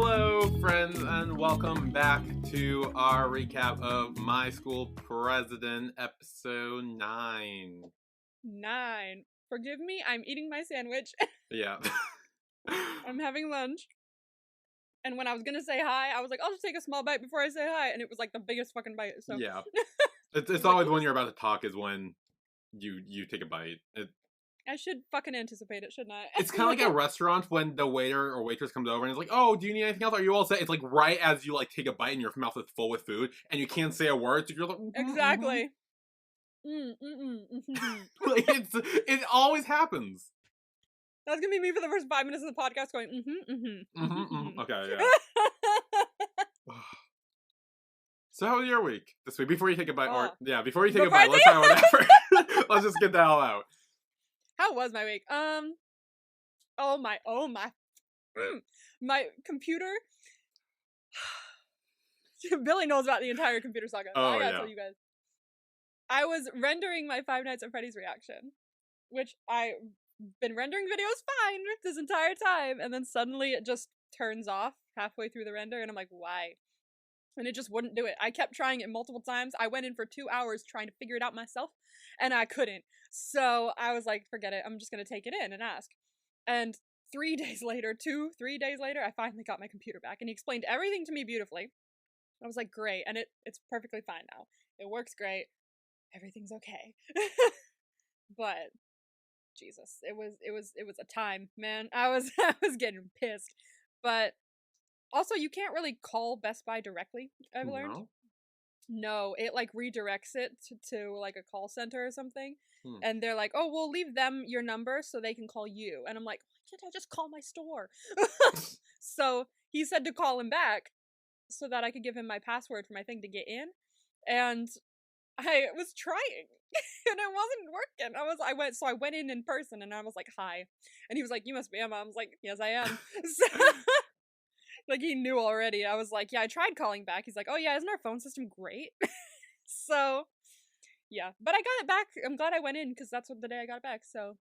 Hello, friends, and welcome back to our recap of My School President, episode 9. 9. Forgive me, I'm eating my sandwich. Yeah. I'm having lunch. And when I was gonna say hi, I was like, I'll just take a small bite before I say hi. And it was like the biggest fucking bite, so. Yeah. It's always when you're about to talk is when you take a bite. I should fucking anticipate it, shouldn't I? It's kind of like a restaurant when the waiter or waitress comes over and is like, oh, do you need anything else? Are you all set? It's like right as you like take a bite and your mouth is full with food and you can't say a word, so you're like, Exactly. Like it always happens. That's gonna be me for the first 5 minutes of the podcast going, Okay, yeah. So how was your week this week? Before you take a bite, before you take a bite, let's talk about that first. Let's just get that all out. How was my week? Oh my. My computer. Billy knows about the entire computer saga. So I gotta tell you guys. I was rendering my Five Nights at Freddy's reaction, which I've been rendering videos fine this entire time, and then suddenly it just turns off halfway through the render, and I'm like, why? And it just wouldn't do it. I kept trying it multiple times. I went in for 2 hours trying to figure it out myself, and I couldn't. So I was like, forget it. I'm just going to take it in and ask. And 3 days later, 3 days later, I finally got my computer back, and he explained everything to me beautifully. I was like, great. And it's perfectly fine now. It works great. Everything's okay. But Jesus, it was a time, man. I was getting pissed. But also, you can't really call Best Buy directly, I've learned. No, it like redirects it to like a call center or something. And they're like, oh, we'll leave them your number so they can call you. And I'm like, why can't I just call my store? So he said to call him back so that I could give him my password for my thing to get in. And I was trying and it wasn't working. I went in person and I was like, hi. And he was like, you must be Emma. I was like, yes, I am. So, like he knew already. I was like, yeah, I tried calling back. He's like, oh yeah, isn't our phone system great? So yeah, but I got it back. I'm glad I went in because that's what the day I got it back. So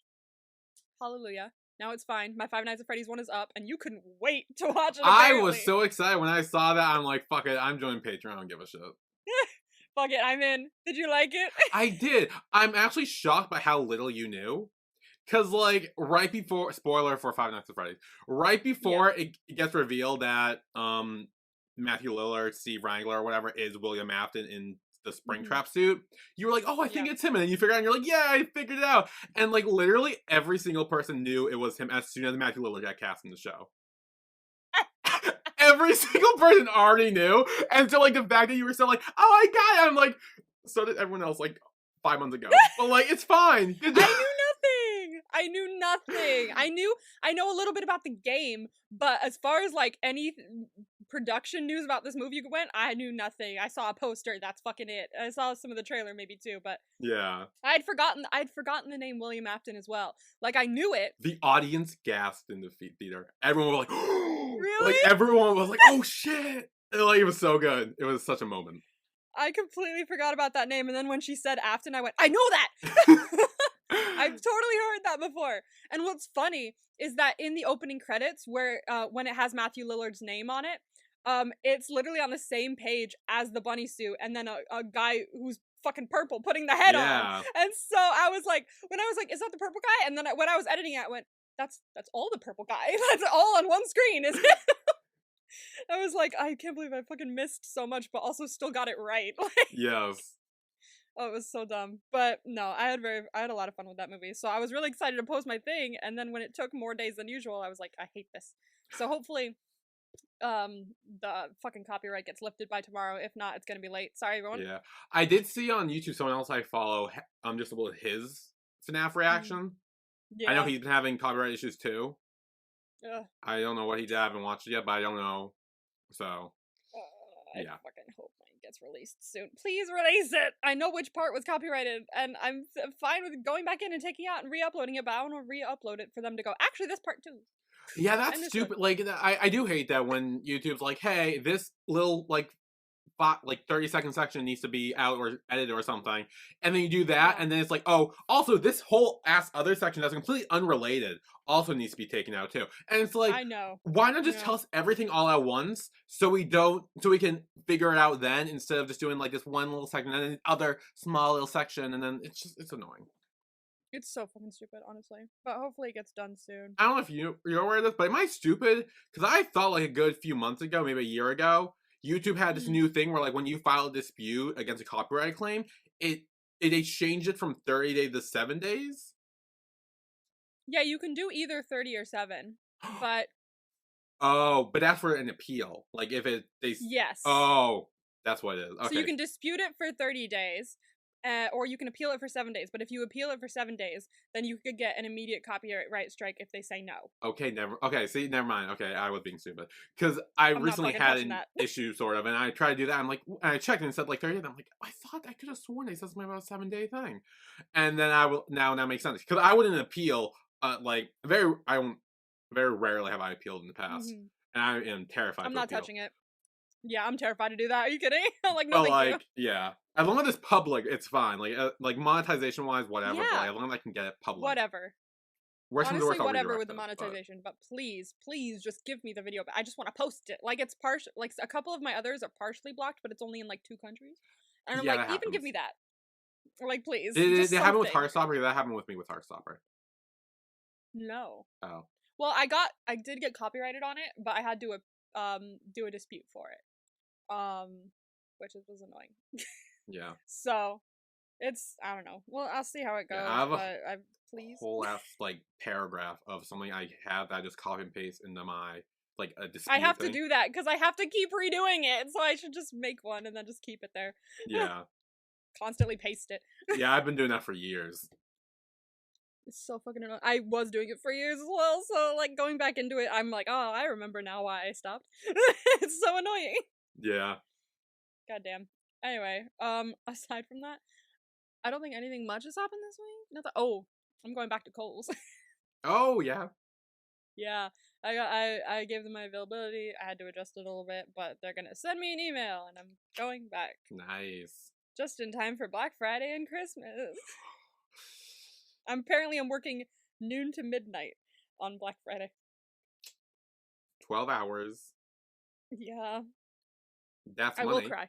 hallelujah. Now it's fine. My Five Nights at Freddy's one is up, and you couldn't wait to watch it. Apparently. I was so excited when I saw that. I'm like, fuck it, I'm joining Patreon. I don't give a shit. Fuck it, I'm in. Did you like it? I did. I'm actually shocked by how little you knew. Because, like, right before, spoiler for Five Nights at Freddy's, right before it gets revealed that Matthew Lillard, Steve Wrangler, or whatever, is William Afton in the Springtrap suit, you were like, oh, I think it's him. And then you figure out, and you're like, yeah, I figured it out. And, like, literally every single person knew it was him as soon as Matthew Lillard got cast in the show. Every single person already knew. And so, like, the fact that you were so like, oh, I got it. I'm like, so did everyone else, like, 5 months ago. But, like, it's fine. I knew nothing. I know a little bit about the game, but as far as like any production news about this movie went, I knew nothing. I saw a poster, that's fucking it. I saw some of the trailer maybe too, but yeah. I'd forgotten the name William Afton as well. Like I knew it. The audience gasped in the theater. Everyone was like, really? Like everyone was like, oh shit. Like it was so good. It was such a moment. I completely forgot about that name, and then when she said Afton, I went, I know that! I've totally heard that before. And what's funny is that in the opening credits, where when it has Matthew Lillard's name on it, it's literally on the same page as the bunny suit, and then a guy who's fucking purple putting the head on. And so I was like, is that the purple guy? And then when I was editing it, I went, that's all the purple guy. That's all on one screen, isn't it? I was like, I can't believe I fucking missed so much, but also still got it right. Yes. Oh, it was so dumb. But no, I had a lot of fun with that movie. So I was really excited to post my thing, and then when it took more days than usual, I was like, I hate this. So hopefully the fucking copyright gets lifted by tomorrow. If not, it's gonna be late. Sorry, everyone. Yeah. I did see on YouTube someone else I follow just about his FNAF reaction. Yeah. I know he's been having copyright issues too. I don't know what he did. I haven't watched it yet, but I don't know. So I fucking hope mine gets released soon. Please release it! I know which part was copyrighted, and I'm fine with going back in and taking out and re-uploading it, but I want to re-upload it for them to go, actually, this part too. Yeah, that's stupid. Like, I do hate that when YouTube's like, hey, this little, like, like 30-second section needs to be out or edited or something, and then you do that, and then it's like, oh, also this whole ass other section that's completely unrelated also needs to be taken out too. And it's like, I know. why not just tell us everything all at once so we can figure it out then, instead of just doing like this one little section and then other small little section, and then it's annoying. It's so fucking stupid, honestly. But hopefully it gets done soon. I don't know if you're aware of this, but am I stupid? Because I thought like a good few months ago, maybe a year ago, YouTube had this new thing where like when you file a dispute against a copyright claim, they changed it from 30 days to 7 days. Yeah, you can do either 30 or 7, but oh, but that's for an appeal. Like if yes. Oh, that's what it is. Okay. So you can dispute it for 30 days. Or you can appeal it for 7 days. But if you appeal it for 7 days, then you could get an immediate copyright strike if they say no. Okay, never mind. Okay, I was being stupid. Because I recently had an issue, sort of, and I tried to do that. I'm like, and I checked and it said like 30 days. I'm like, I thought I could have sworn they said something about a 7-day thing. And then now makes sense. Because I wouldn't appeal, I very rarely have I appealed in the past. And I am terrified I'm to not appeal. touching it. Yeah, I'm terrified to do that. Are you kidding? Like, no, thank you. Yeah. As long as it's public, it's fine. Like monetization wise, whatever. Yeah. But like, as long as I can get it public. Whatever. Honestly, whatever with the monetization. But please just give me the video. I just want to post it. Like, it's partial. Like, a couple of my others are partially blocked, but it's only in like 2 countries. And I'm like, even give me that. Like, please. Did it happen with Heartstopper? Or that happened with me with Heartstopper? No. Oh. Well, I did get copyrighted on it, but I had to do a dispute for it. Which was annoying. Yeah. So, I don't know. Well, I'll see how it goes. Yeah, I have please. Whole ass like paragraph of something I have that I just copy and paste into my like a dispute. I have to do that because I have to keep redoing it, so I should just make one and then just keep it there. Yeah. Constantly paste it. Yeah, I've been doing that for years. It's so fucking annoying. I was doing it for years as well, so like going back into it, I'm like, oh, I remember now why I stopped. It's so annoying. Yeah. Goddamn. Anyway, aside from that, I don't think anything much has happened this week. Nothing. Oh, I'm going back to Kohl's. Oh yeah. Yeah, I gave them my availability. I had to adjust it a little bit, but they're gonna send me an email, and I'm going back. Nice. Just in time for Black Friday and Christmas. I'm working noon to midnight on Black Friday. 12 hours. Yeah. That's money. I will cry.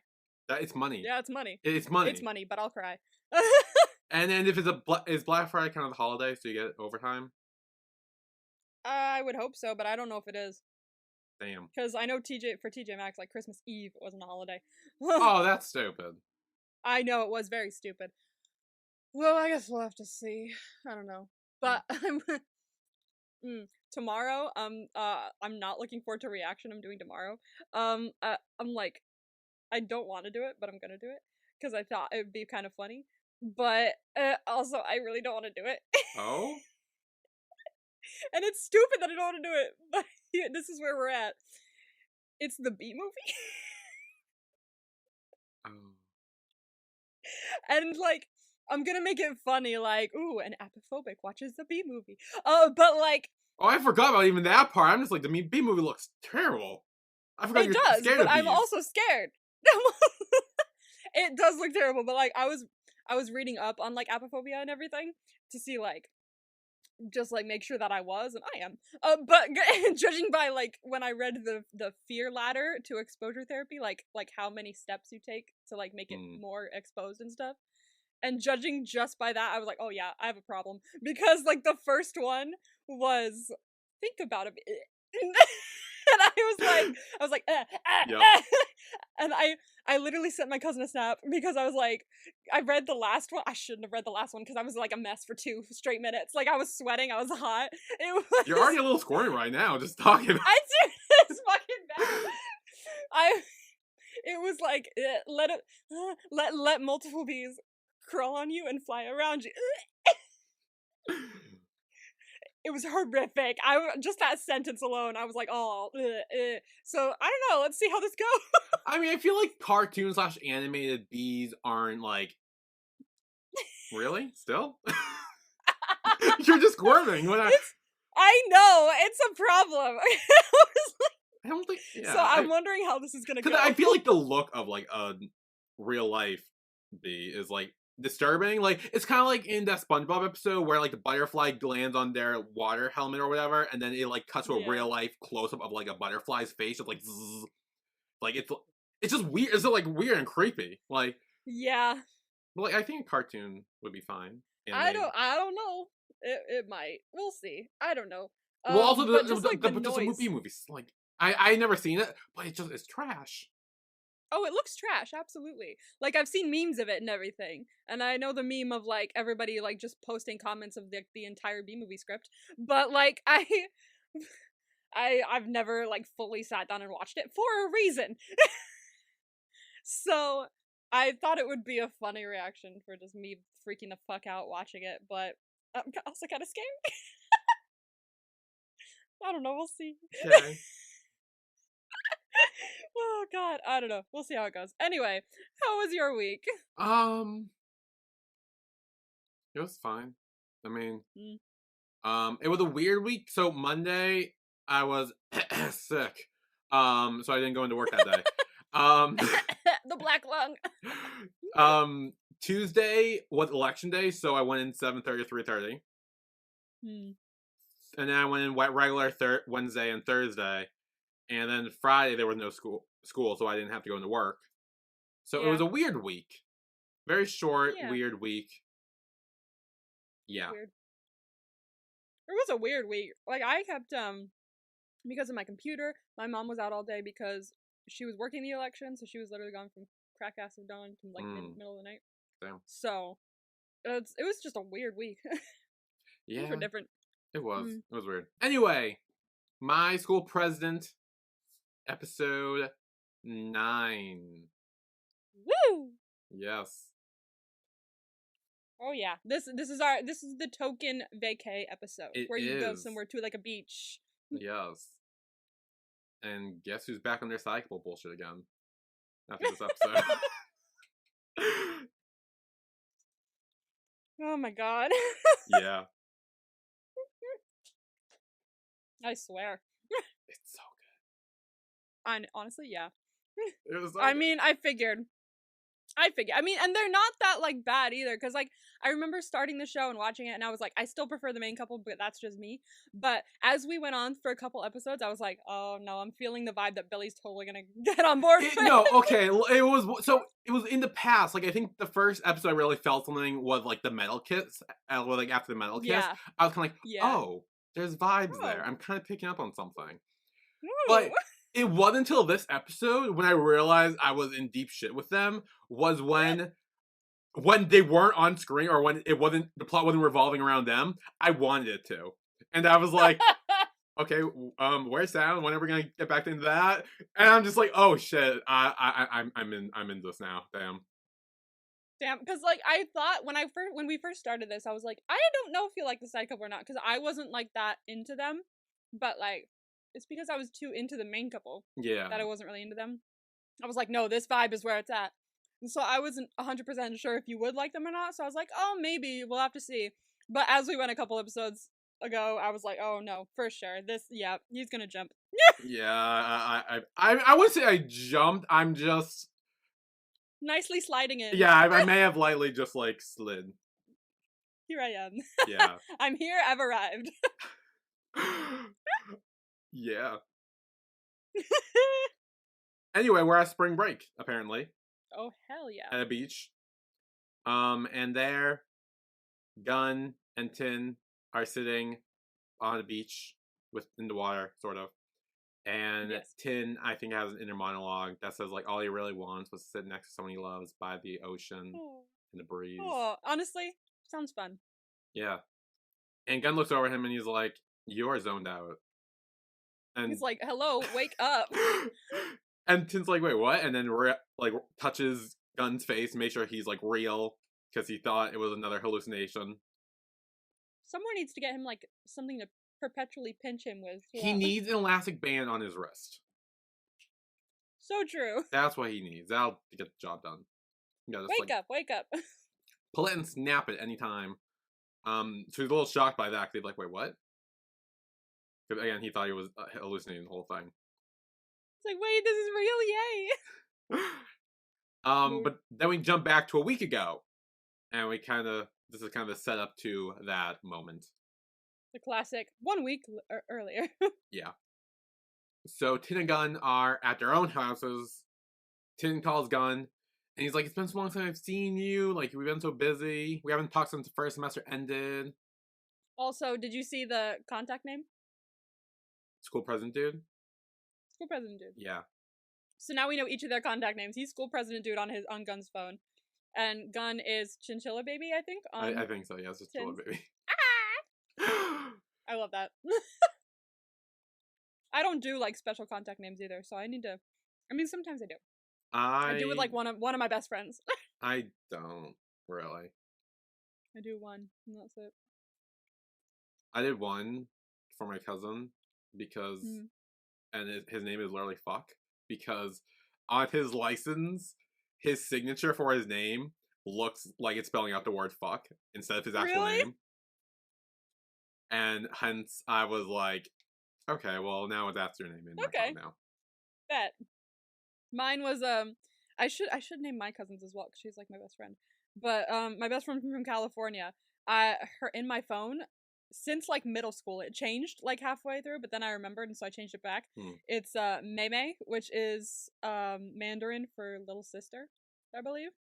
It's money. Yeah, it's money. It's money. It's money, but I'll cry. And then if is Black Friday kind of the holiday, so you get overtime? I would hope so, but I don't know if it is. Damn. Because I know for TJ Maxx, like Christmas Eve wasn't a holiday. Oh, that's stupid. I know, it was very stupid. Well, I guess we'll have to see. I don't know. But tomorrow, I'm not looking forward to reaction I'm doing tomorrow. I'm like, I don't want to do it, but I'm gonna do it because I thought it would be kind of funny. But also, I really don't want to do it. Oh? And it's stupid that I don't want to do it, but this is where we're at. It's the B movie. Oh. And like, I'm gonna make it funny, like, ooh, an apophobic watches the B movie. But like, oh, I forgot about even that part. I'm just like, the B movie looks terrible. I forgot it does, but I'm also scared. It does look terrible, but like, I was reading up on like apophobia and everything to see like, just like make sure that I was, and I am. But judging by like when I read the fear ladder to exposure therapy, like how many steps you take to like make it more exposed and stuff, and judging just by that, I was like, oh yeah, I have a problem, because like the first one was think about it. And I was like, and I literally sent my cousin a snap because I was like, I read the last one. I shouldn't have read the last one because I was like a mess for 2 straight minutes. Like I was sweating, I was hot. You're already a little squirmy right now, just talking about I do. It's fucking bad. It was like let multiple bees crawl on you and fly around you. It was horrific. Just that sentence alone, I was like, oh, So, I don't know. Let's see how this goes. I mean, I feel like cartoon / animated bees aren't like... Really? Still? You're just squirming. I know. It's a problem. I was like, I don't think. Yeah, So I'm wondering how this is gonna go. Because I feel like the look of like a real life bee is like disturbing. Like it's kind of like in that SpongeBob episode where like the butterfly lands on their water helmet or whatever, and then it like cuts to a real life close up of like a butterfly's face. It's like, zzz. Like it's just weird. It's like weird and creepy. Like yeah. But like I think a cartoon would be fine. I don't know. It might. We'll see. I don't know. Well, also but just like the just noise. movie movies. Like I never seen it, but it's trash. Oh, it looks trash, absolutely. Like I've seen memes of it and everything, and I know the meme of like everybody like just posting comments of the entire B movie script. But like I've never like fully sat down and watched it for a reason. So I thought it would be a funny reaction for just me freaking the fuck out watching it, but I'm also kind of scared. I don't know. We'll see. Okay. Oh god, I don't know. We'll see how it goes. Anyway, how was your week? It was fine. I mean, it was a weird week. So Monday I was sick. So I didn't go into work that day. The black lung. Tuesday was election day, so I went in 7:30 to 3:30. And then I went in regular Wednesday and Thursday. And then Friday there was no school, so I didn't have to go into work. So it was a weird week. Very short, weird week. Yeah. Weird. It was a weird week. Like I kept because of my computer, my mom was out all day because she was working the election, so she was literally gone from crack ass of dawn to like middle of the night. Damn. So it was just a weird week. Yeah. Things were different. It was. It was weird. Anyway, my school president, episode 9. Woo! Yes. Oh yeah. This is the token vacay episode where you go somewhere to like a beach. Yes. And guess who's back on their cycle bullshit again after this episode? Oh my god. Yeah. I swear. It's so good. Honestly, yeah. It was so I good. mean, I figured. I mean, and they're not that like bad either, because like I remember starting the show and watching it, and I was like, I still prefer the main couple, but that's just me. But as we went on for a couple episodes, I was like, oh no, I'm feeling the vibe that Billy's totally gonna get on board with. No, okay, it was in the past. Like I think the first episode I really felt something was like the metal kiss. Like after the metal kiss, I was kind of like, oh, there's vibes there. I'm kind of picking up on something. But it wasn't until this episode when I realized I was in deep shit with them was when they weren't on screen or when the plot wasn't revolving around them. I wanted it to, and I was like, okay, where's Sam? When are we gonna get back into that? And I'm just like, oh shit, I'm in this now. Damn, because like I thought when we first started this, I was like, I don't know if you like the side couple or not, because I wasn't like that into them, but like. It's because I was too into the main couple that I wasn't really into them. I was like, no, this vibe is where it's at. And so I wasn't 100% sure if you would like them or not. So I was like, oh, maybe. We'll have to see. But as we went a couple episodes ago, I was like, oh, no, for sure. He's going to jump. Yeah, I wouldn't say I jumped. I'm just... nicely sliding in. Yeah, I may have lightly just, like, slid. Here I am. Yeah. I'm here. I've arrived. Yeah. Anyway, we're at spring break, apparently. Oh, hell yeah. At a beach. And there, Gun and Tin are sitting on the beach in the water, sort of. And Tin, I think, has an inner monologue that says, like, all he really wants was to sit next to someone he loves by the ocean and the breeze. Oh, honestly, sounds fun. Yeah. And Gun looks over at him and he's like, you're zoned out. And he's like, hello, wake up. And Tin's like, wait, what? And then like touches Gun's face, make sure he's like real, because he thought it was another hallucination. Someone needs to get him like something to perpetually pinch him with. He needs an elastic band on his wrist. So true. That's what he needs. That'll get the job done. Wake up. Pull it and snap it anytime. So he's a little shocked by that. He's like, wait, what? Because again, he thought he was hallucinating the whole thing. It's like, wait, this is real, yay! But then we jump back to a week ago, and this is kind of a setup to that moment. The classic 1 week earlier. Yeah. So Tin and Gun are at their own houses. Tin calls Gun, and he's like, "It's been so long since I've seen you. Like, we've been so busy. We haven't talked since the first semester ended." Also, did you see the contact name? School president dude? School president dude. Yeah. So now we know each of their contact names. He's school president dude on Gun's phone. And Gun is Chinchilla Baby, I think. I think so, yeah. It's Chinchilla Baby. Ah! I love that. I don't do, like, special contact names either, so I need to... I mean, sometimes I do. I do with, like, one of my best friends. I don't, really. I do one, and that's it. I did one for my cousin, because... And his name is literally Fuck. Because on his license, his signature for his name looks like it's spelling out the word fuck instead of his actual name. And hence, I was like, okay, well, now that's your name in my phone now. Bet. Mine was, I should name my cousins as well, because she's, like, my best friend. But, my best friend from California, her in my phone, since, like, middle school, it changed, like, halfway through, but then I remembered, and so I changed it back. It's, Mei, which is, Mandarin for little sister, I believe.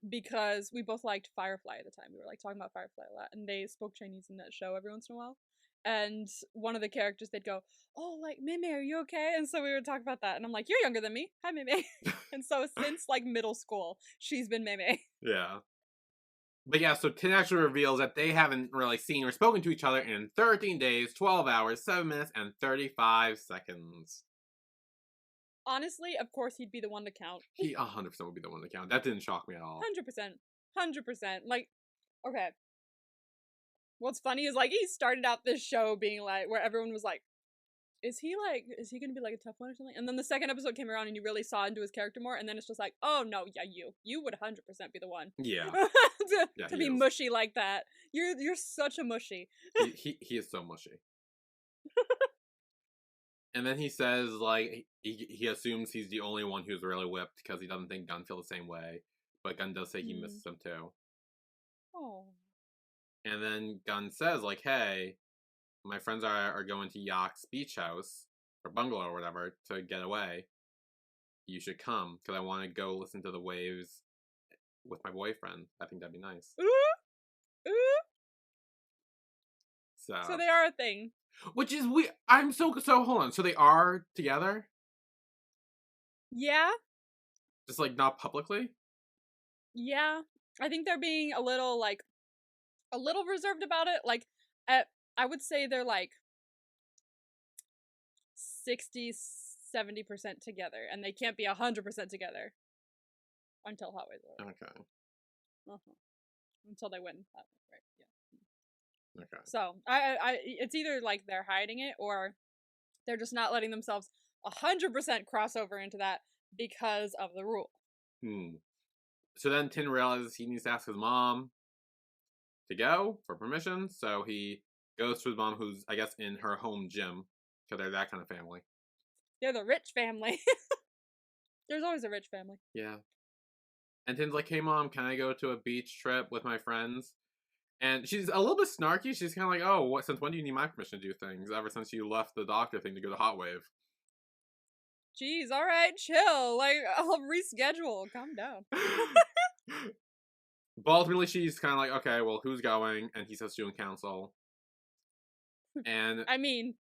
Because we both liked Firefly at the time. We were, like, talking about Firefly a lot, and they spoke Chinese in that show every once in a while. And one of the characters, they'd go, "Oh, like, Mei, are you okay?" And so we would talk about that, and I'm like, "You're younger than me. Hi, Mei." And so since, like, middle school, she's been Mei. Yeah. But yeah, so Tin actually reveals that they haven't really seen or spoken to each other in 13 days, 12 hours, 7 minutes, and 35 seconds. Honestly, of course he'd be the one to count. He 100% would be the one to count. That didn't shock me at all. 100%. 100%. Like, okay. What's funny is, like, he started out this show being like, where everyone was like, is he gonna be like a tough one or something? And then the second episode came around and you really saw into his character more, and then it's just like, oh no, yeah, you would 100% be the one. Yeah. to be mushy like that. You're such a mushy. he is so mushy. And then he says, like, he assumes he's the only one who's really whipped because he doesn't think Gun feels the same way. But Gun does say he misses him too. Oh. And then Gun says, like, hey, my friends are going to Yak's beach house, or bungalow or whatever, to get away. You should come, because I want to go listen to the waves with my boyfriend. I think that'd be nice. Ooh! Ooh! So they are a thing. Which is weird. So hold on. So they are together? Yeah. Just, like, not publicly? Yeah. I think they're being a little reserved about it. Like, I would say they're, like, 60-70% together, and they can't be 100% together until Hot Ways are over. Okay. Until they win that, right? Yeah. Okay. So it's either like they're hiding it, or they're just not letting themselves 100% cross over into that because of the rule. So then Tin realizes he needs to ask his mom to go for permission, so he goes to his mom, who's, I guess, in her home gym, because they're that kind of family. They're the rich family. There's always a rich family. Yeah. And Tin's like, hey mom, can I go to a beach trip with my friends? And she's a little bit snarky. She's kind of like, oh, since when do you need my permission to do things? Ever since you left the doctor thing to go to Hot Wave. Jeez, alright, chill. Like, I'll reschedule. Calm down. But ultimately, she's kind of like, okay, well, who's going? And he says student council. And I mean,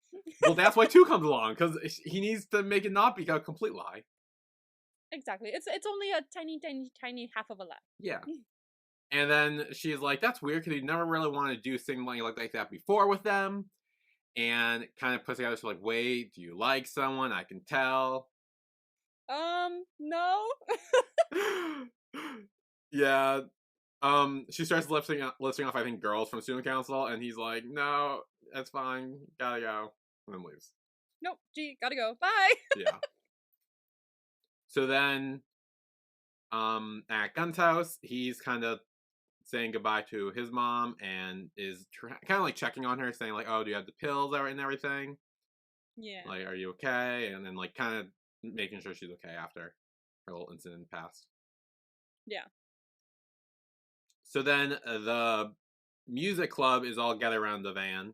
well, that's why 2 comes along, because he needs to make it not be a complete lie. Exactly. It's only a tiny half of a lie. Yeah. And then she's like, that's weird, because you never really wanted to do something like that before with them. And kind of puts together, she's like, wait, do you like someone? I can tell. No. Yeah. She starts listing off, I think, girls from student council, and he's like, no, that's fine, gotta go. And then leaves. Nope, gotta go. Bye. Yeah. So then, at Gun's house, he's kind of saying goodbye to his mom, and is kind of like checking on her, saying like, oh, do you have the pills and everything? Yeah. Like, are you okay? And then like kind of making sure she's okay after her little incident passed. Yeah. So then the music club is all gathered around the van.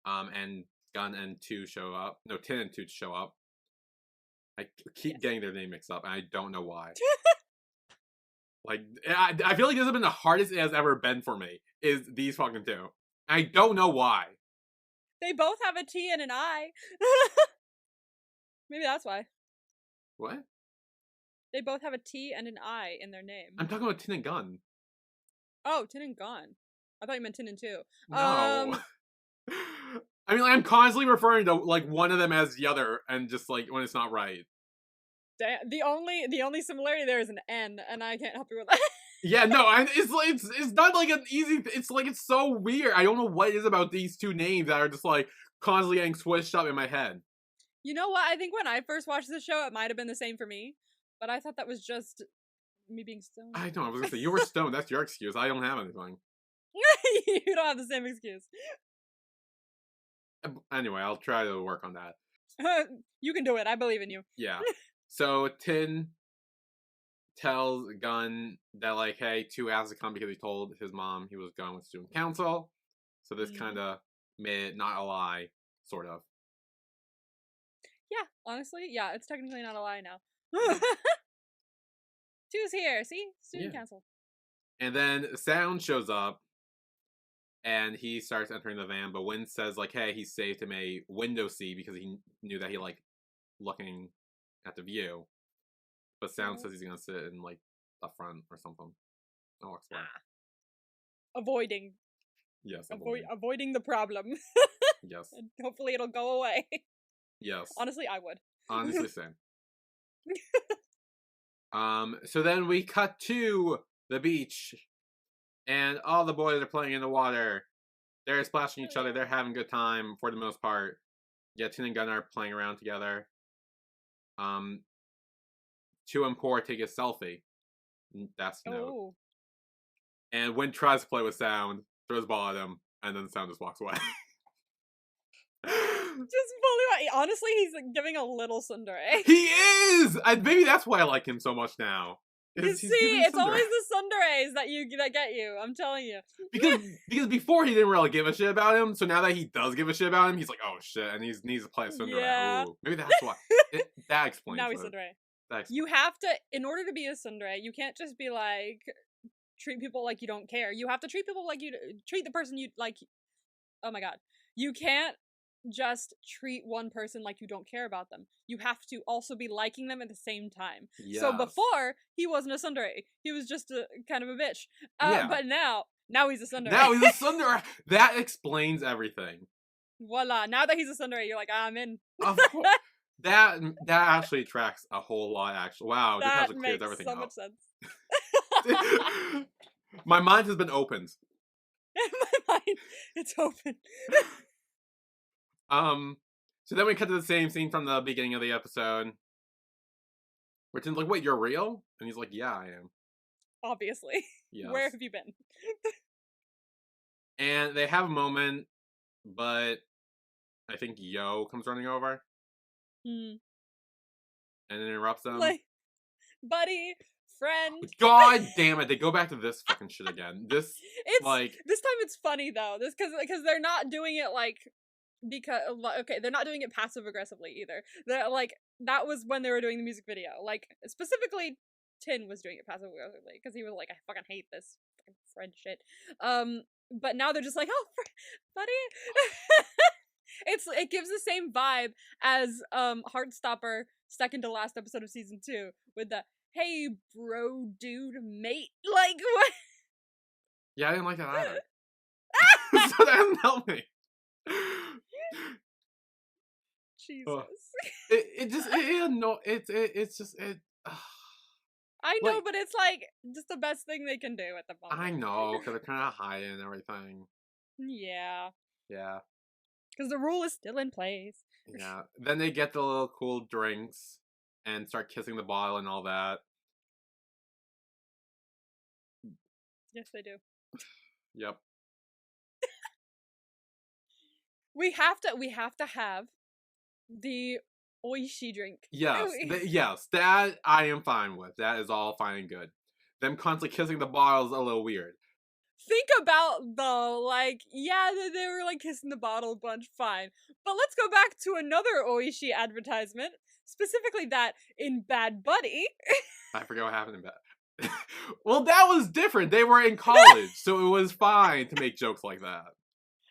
And Gun and Two show up. No, Tin and Two show up. I keep getting their name mixed up, and I don't know why. Like, I feel like this has been the hardest it has ever been for me, is these fucking two. I don't know why. They both have a T and an I. Maybe that's why. What? They both have a T and an I in their name. I'm talking about Tin and Gun. Oh, Tin and Gun. I thought you meant Tin and Two. No. I mean, like, I'm constantly referring to like one of them as the other, and just like when it's not right. The only similarity there is an N, and I can't help you with that. Yeah, no, it's not like an easy. It's like it's so weird. I don't know what it is about these two names that are just like constantly getting switched up in my head. You know what? I think when I first watched the show, it might have been the same for me, but I thought that was just me being stoned. I know. I was gonna say you were stoned. That's your excuse. I don't have anything. You don't have the same excuse. Anyway, I'll try to work on that. You can do it. I believe in you. Yeah. So Tin tells Gun that like, hey, Two has to come because he told his mom he was going with student council. So this kind of made it not a lie, sort of. Yeah, honestly, yeah, it's technically not a lie now. Two's here. See, student council. And then Sound shows up, and he starts entering the van. But Win says like, hey, he saved him a window seat because he knew that he liked looking at the view. But Sound says he's gonna sit in like the front or something. I'll explain. Avoiding. Yes, avoiding the problem. Yes. And hopefully it'll go away. Yes. Honestly, I would. Honestly, same. So then we cut to the beach, and all the boys are playing in the water. They're splashing each other. They're having a good time for the most part. Yeah, Tin and Gun are playing around together. Two and Poor take a selfie. That's no. Oh. And Win tries to play with Sound, throws the ball at him, and then Sound just walks away. Just fully. Honestly, he's like giving a little tsundere. He is. Maybe that's why I like him so much now. You see, it's always the tsunderes that get you. I'm telling you. Because before he didn't really give a shit about him, so now that he does give a shit about him, he's like, oh shit, and he needs to play a tsundere. Yeah. Ooh, maybe that's why. That explains. Now he's tsundere. That You have to, in order to be a tsundere, you can't just be like treat people like you don't care. You have to treat people like you treat the person you like. Oh my god, you can't just treat one person like you don't care about them. You have to also be liking them at the same time. Yes. So before, he wasn't a tsundere. He was just a kind of a bitch. But now he's a tsundere. Now he's a tsundere. That explains everything. Voila. Now that he's a tsundere, you're like, I'm in. That actually tracks a whole lot, actually. Wow, this has cleared everything so up. Much sense. My mind has been opened. My mind, it's open. So then we cut to the same scene from the beginning of the episode. Where Tim's like, wait, you're real? And he's like, yeah, I am. Obviously. Yes. Where have you been? And they have a moment, but I think Yo comes running over. And interrupts them. Like, buddy, friend. God damn it, they go back to this fucking shit again. This time it's funny though. This because they're not doing it like they're not doing it passive aggressively either. They're like that was when they were doing the music video. Like specifically Tin was doing it passive aggressively because he was like, I fucking hate this fucking friend shit. But now they're just like, oh buddy. It gives the same vibe as Heartstopper second to last episode of season 2 with the hey bro dude mate, like what? Yeah, I didn't like that either. So that doesn't help me. Jesus. I know, like, but it's like just the best thing they can do at the moment. I know, because they're kind of hiding and everything. Yeah. Yeah. Because the rule is still in place. Yeah. Then they get the little cool drinks and start kissing the bottle and all that. Yes, they do. Yep. We have to have the oishi drink. Yes, yes, that I am fine with. That is all fine and good. Them constantly kissing the bottle is a little weird. Think about though, like, yeah, they were like kissing the bottle a bunch, fine. But let's go back to another oishi advertisement, specifically that in Bad Buddy. I forget what happened in Bad. Well, that was different. They were in college, so it was fine to make jokes like that.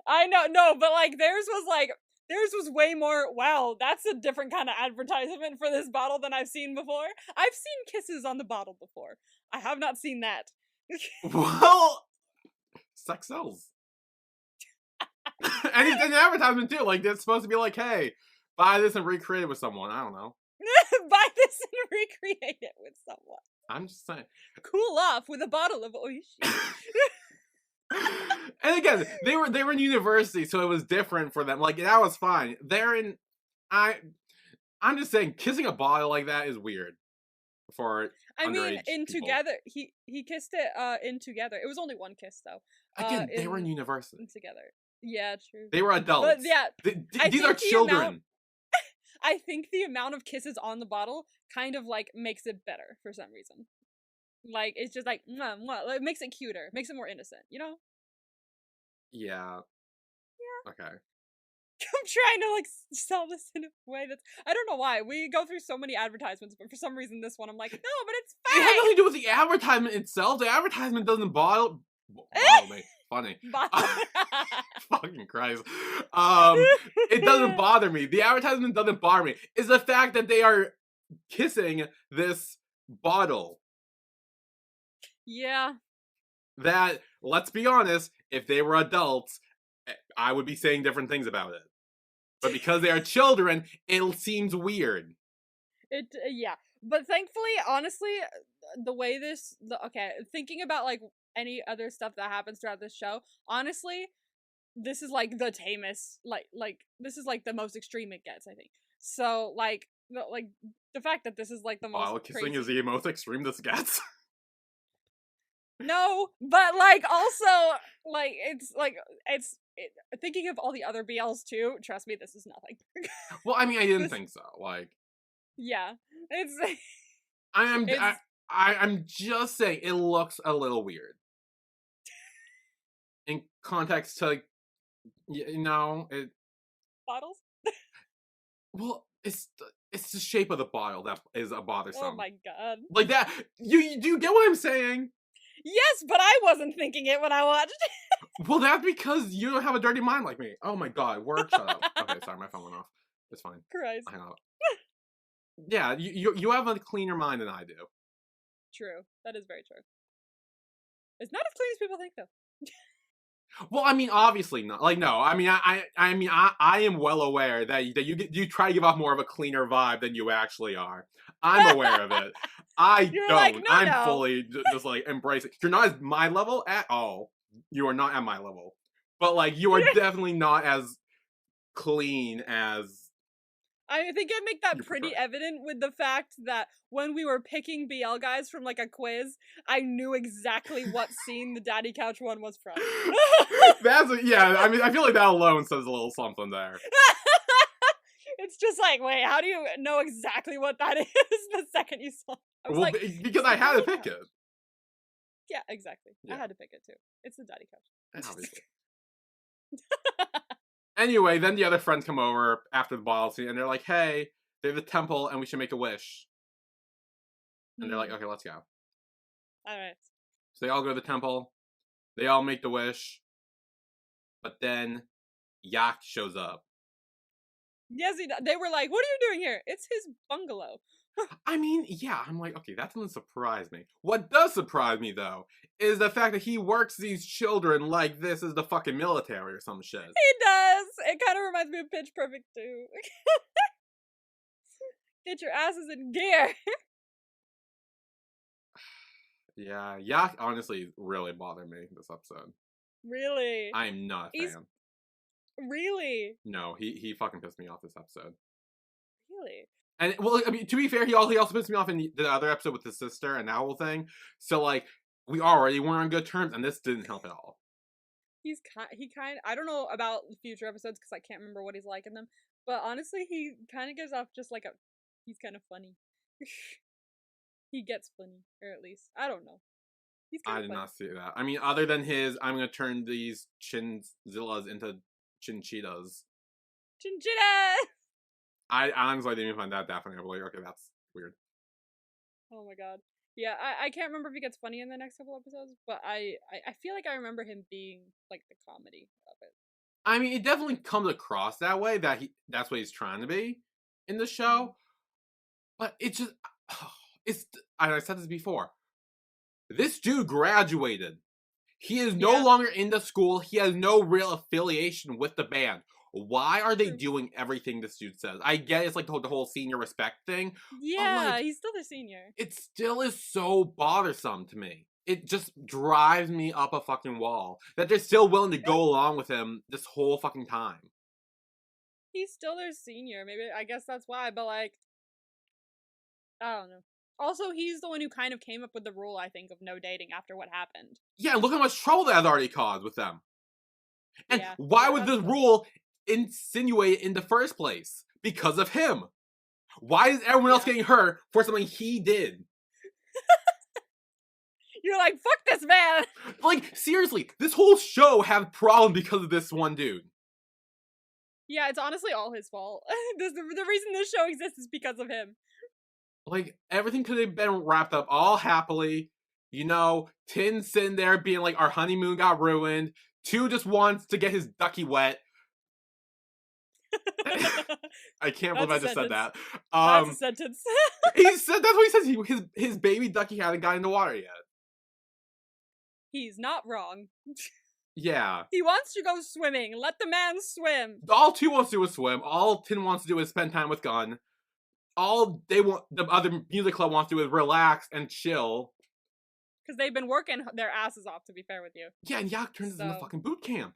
I know, no, but like theirs was way more, wow, that's a different kind of advertisement for this bottle than I've seen before. I've seen kisses on the bottle before. I have not seen that. Well, sex sells. And it's an advertisement too. Like, it's supposed to be like, hey, buy this and recreate it with someone. I don't know. Buy this and recreate it with someone. I'm just saying. Cool off with a bottle of oishi. And again, they were in university, so it was different for them. Like, that was fine. I'm just saying, kissing a bottle like that is weird. For I mean, in people. Together, he kissed it in Together. It was only one kiss though. Again, they were in university. Together. Yeah, true. They were adults. But yeah, these are children. I think the amount of kisses on the bottle kind of like makes it better for some reason. Like, it's just like, it makes it cuter, makes it more innocent, you know? Yeah. Okay. I'm trying to like sell this in a way that's, I don't know why we go through so many advertisements, but for some reason this one I'm like, no, but it's fine. It has nothing to do with the advertisement itself. The advertisement doesn't bottle me. Funny. Fucking Christ. It doesn't bother me. The advertisement doesn't bother me. It's the fact that they are kissing this bottle. Yeah. That, let's be honest, if they were adults, I would be saying different things about it. But because they are children, it seems weird. Yeah. But thankfully, honestly, the way thinking about like any other stuff that happens throughout this show, honestly, this is like the tamest, like this is like the most extreme it gets, I think. So like the fact that this is like the most bottle kissing is the most extreme this gets. No, but like also like it's thinking of all the other BLs too. Trust me, this is nothing. Well, I mean, I didn't think so. Like, yeah, it's. I'm just saying it looks a little weird in context to, like, it bottles. Well, it's the shape of the bottle that is a bothersome. Oh my god! Like that, do you get what I'm saying? Yes, but I wasn't thinking it when I watched it. Well, that's because you don't have a dirty mind like me. Oh my god, shut up. Okay, sorry, my phone went off. It's fine. Christ. Hang on. Yeah, you have a cleaner mind than I do. True. That is very true. It's not as clean as people think, though. Well, I mean, obviously not. Like, no. I mean, I am well aware that you try to give off more of a cleaner vibe than you actually are. I'm aware of it. You're don't. Like, no, I'm fully just like embracing. You're not at my level at all. You are not at my level. But like, you are definitely not as clean as. I think I make that pretty evident with the fact that when we were picking BL guys from like a quiz, I knew exactly what scene the Daddy Couch one was from. Yeah, I mean, I feel like that alone says a little something there. It's just like, wait, how do you know exactly what that is the second you saw it? I was like, because I had to pick it. Yeah, exactly. Yeah. I had to pick it too. It's the Daddy Couch. Obviously. Anyway, then the other friends come over after the bottle scene, and they're like, hey, there's a temple, and we should make a wish. And they're like, okay, let's go. Alright. So they all go to the temple. They all make the wish. But then, Yak shows up. Yes, they were like, what are you doing here? It's his bungalow. I mean, yeah, I'm like, okay, that doesn't surprise me. What does surprise me, though, is the fact that he works these children like this is the fucking military or some shit. He does! It kind of reminds me of Pitch Perfect, too. Get your asses in gear! Yeah, Yak honestly really bothered me this episode. Really? I am not a fan. Really? No, he fucking pissed me off this episode. Really? And, well, I mean, to be fair, he also pissed me off in the other episode with his sister and that whole thing. So, like, we already weren't on good terms, and this didn't help at all. I don't know about future episodes because I can't remember what he's like in them, but honestly, he kind of gives off just like he's kind of funny. He gets funny, or at least, I don't know. He's kind I of did funny. not see that. I mean, other than his, I'm gonna turn these chinzillas into chinchitas. Chinchilla! I honestly didn't even find that funny. I'm like, okay, that's weird. Oh my god. Yeah, I can't remember if he gets funny in the next couple episodes, but I feel like I remember him being like the comedy of it. I mean, it definitely comes across that way, that's what he's trying to be in the show. But it's just it's I said this before. This dude graduated. He is no longer in the school. He has no real affiliation with the band. Why are they doing everything this dude says? I get it's like the whole senior respect thing. Yeah, like, he's still the senior. It still is so bothersome to me. It just drives me up a fucking wall that they're still willing to go along with him this whole fucking time. He's still their senior. Maybe, I guess that's why, but like, I don't know. Also, he's the one who kind of came up with the rule, I think, of no dating after what happened. Yeah, look how much trouble that has already caused with them. And yeah, why was this rule insinuated in the first place? Because of him. Why is everyone else getting hurt for something he did? You're like, fuck this man! Like, seriously, this whole show had problems because of this one dude. Yeah, it's honestly all his fault. The reason this show exists is because of him. Like, everything could have been wrapped up all happily. You know, Tin's sitting there being like, our honeymoon got ruined. 2 just wants to get his ducky wet. I can't believe I just said that. That's a sentence. He said that's what he says. His baby ducky hadn't got in the water yet. He's not wrong. Yeah. He wants to go swimming. Let the man swim. All 2 wants to do is swim. All Tin wants to do is spend time with Gun. All the other music club wants to do is relax and chill. Because they've been working their asses off, to be fair with you. Yeah, and Yak turns it into fucking boot camp.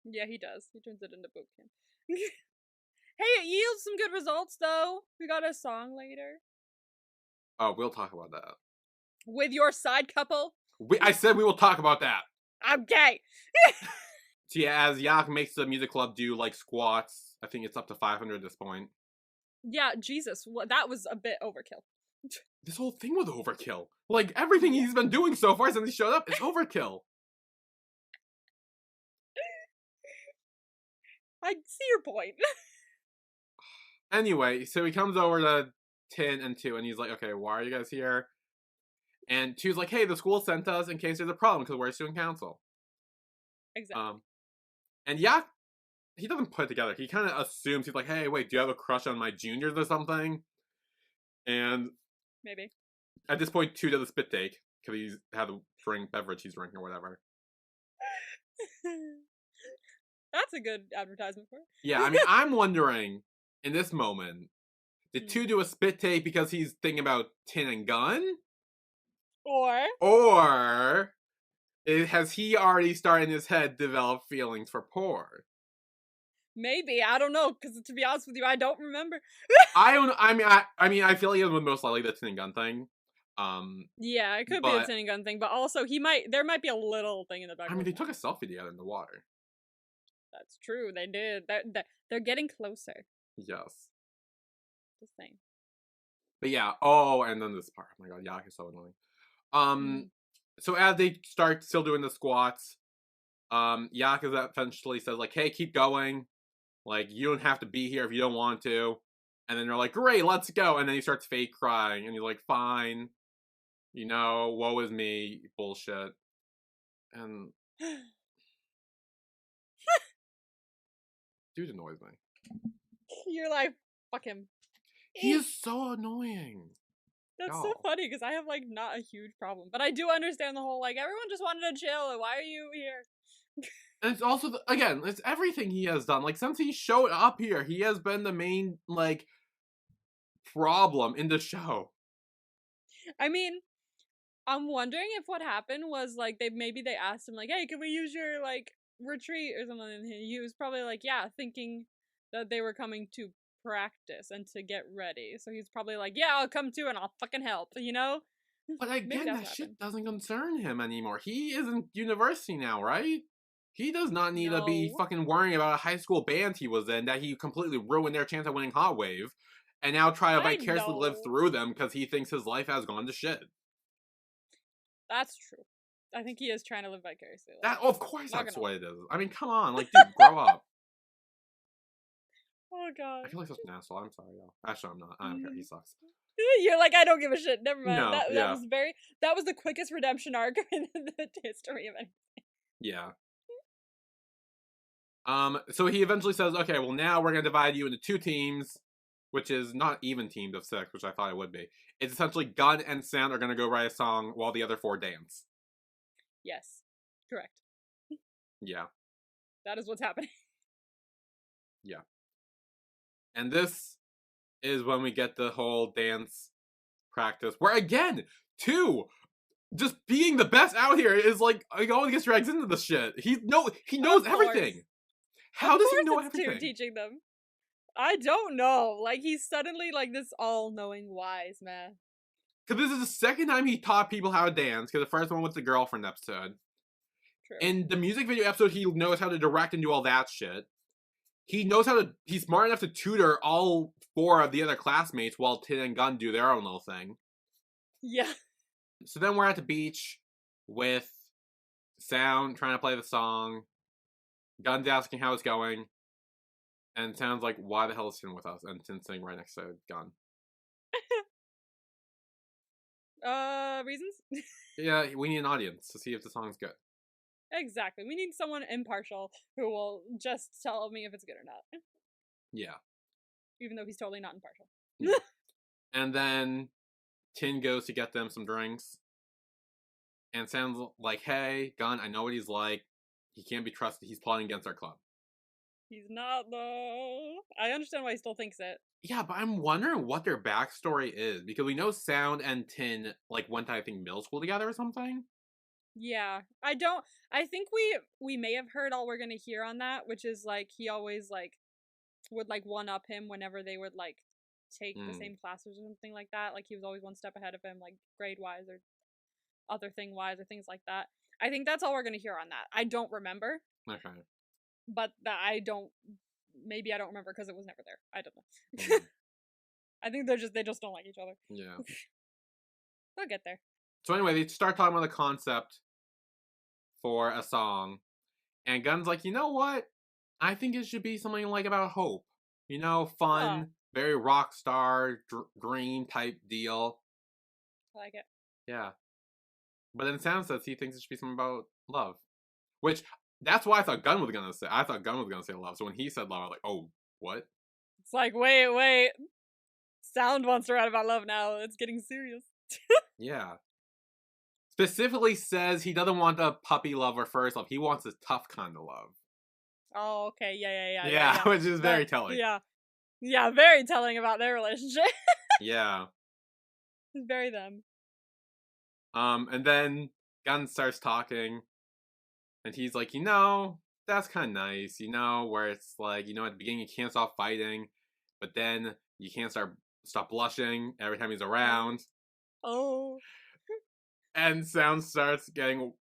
Yeah, he does. He turns it into boot camp. Hey, it yields some good results, though. We got a song later. Oh, we'll talk about that. With your side couple? I said we will talk about that. Okay. So yeah, as Yak makes the music club do, like, squats. I think it's up to 500 at this point. Yeah, Jesus. That was a bit overkill. This whole thing was overkill. Like, everything he's been doing so far since he showed up is overkill. I see your point. Anyway, so he comes over to Tin and 2, and he's like, okay, why are you guys here? And 2's like, hey, the school sent us in case there's a problem, because we're student council. Exactly. And Yak, he doesn't put it together. He kind of assumes, he's like, hey, wait, do you have a crush on my juniors or something? And maybe. At this point, 2 does a spit take, because he's had a drink beverage he's drinking or whatever. That's a good advertisement for it. Yeah, I mean, I'm wondering, in this moment, did 2 do a spit take because he's thinking about Tin and Gun? Or has he already started in his head develop feelings for Poor? Maybe, I don't know, because to be honest with you, I don't remember. I mean, I feel like it was most likely the Tin and Gun thing. Yeah, it could be a Tin and Gun thing, but also there might be a little thing in the back. I mean, they took a selfie together in the water. That's true, they did. They're getting closer. Yes. Just saying. But yeah, and then this part. Oh my god, Yak is so annoying. So as they start still doing the squats, Yak eventually says, like, hey, keep going. Like, you don't have to be here if you don't want to. And then they're like, great, let's go. And then he starts fake crying, and he's like, fine. You know, woe is me, bullshit. And dude annoys me. You're like, fuck him. He is so annoying. That's so funny, because I have, like, not a huge problem. But I do understand the whole, like, everyone just wanted to chill, and why are you here? And it's also, again, it's everything he has done. Like, since he showed up here, he has been the main, like, problem in the show. I mean, I'm wondering if what happened was, like, maybe they asked him, like, hey, can we use your, like, retreat or something? And he was probably like, yeah, thinking that they were coming to practice and to get ready. So he's probably like, yeah, I'll come too and I'll fucking help, you know? But again, that shit doesn't concern him anymore. He is in university now, right? He does not need to be fucking worrying about a high school band he was in that he completely ruined their chance of winning Hot Wave, and now try to vicariously live through them because he thinks his life has gone to shit. That's true. I think he is trying to live vicariously. Of course that's what it is. I mean, come on, like, dude, grow up. Oh god. I feel like such an asshole. I'm sorry, though. Actually, I'm not. I don't care. He sucks. You're like, I don't give a shit. Never mind. No, that was the quickest redemption arc in the history of anything. Yeah. So he eventually says, okay, well now we're gonna divide you into 2 teams, which is not even teams of 6, which I thought it would be. It's essentially Gun and Sound are gonna go write a song while the other 4 dance. Yes. Correct. Yeah. That is what's happening. Yeah. And this is when we get the whole dance practice, where again, 2, just being the best out here is like always gets dragged into the shit. He knows everything. How does he know everything? 2 teaching them. I don't know. Like, he's suddenly like this all-knowing wise man. Because this is the second time he taught people how to dance, because the first one was the girlfriend episode. True. In the music video episode, he knows how to direct and do all that shit. He's smart enough to tutor all 4 of the other classmates while Tin and Gun do their own little thing. Yeah. So then we're at the beach with Sound trying to play the song. Gun's asking how it's going. And Sound's like, why the hell is Tin with us? And Tin's sitting right next to Gun. Reasons? Yeah, we need an audience to see if the song's good. Exactly. We need someone impartial who will just tell me if it's good or not. Yeah. Even though he's totally not impartial. Yeah. And then Tin goes to get them some drinks. And Sound's like, hey, Gun, I know what he's like. He can't be trusted. He's plotting against our club. He's not, though. I understand why he still thinks it. Yeah, but I'm wondering what their backstory is. Because we know Sound and Tin, like, went to, I think, middle school together or something. Yeah. I think we may have heard all we're gonna hear on that, which is, like, he always, like, would, like, one-up him whenever they would, like, take the same classes or something like that. Like, he was always one step ahead of him, like, grade-wise or other thing-wise or things like that. I think that's all we're gonna hear on that. I don't remember. Okay. But maybe I don't remember because it was never there. I don't know. I think they just don't like each other. Yeah. They'll get there. So anyway, they start talking about the concept for a song. And Gun's like, you know what? I think it should be something like about hope. You know, fun, very rock star, green type deal. I like it. Yeah. But then Sound says he thinks it should be something about love. Which, that's why I thought Gun was gonna say. I thought Gun was gonna say love. So when he said love, I was like, oh, what? It's like, wait. Sound wants to write about love now. It's getting serious. Yeah. Specifically says he doesn't want the puppy love or first love. He wants the tough kind of love. Oh, okay. Yeah. Yeah, which is very telling. Yeah, very telling about their relationship. Yeah. It's very them. And then Gun starts talking, and he's like, you know, that's kind of nice, you know, where it's like, you know, at the beginning you can't stop fighting, but then you can't stop blushing every time he's around. Oh. And Sound starts getting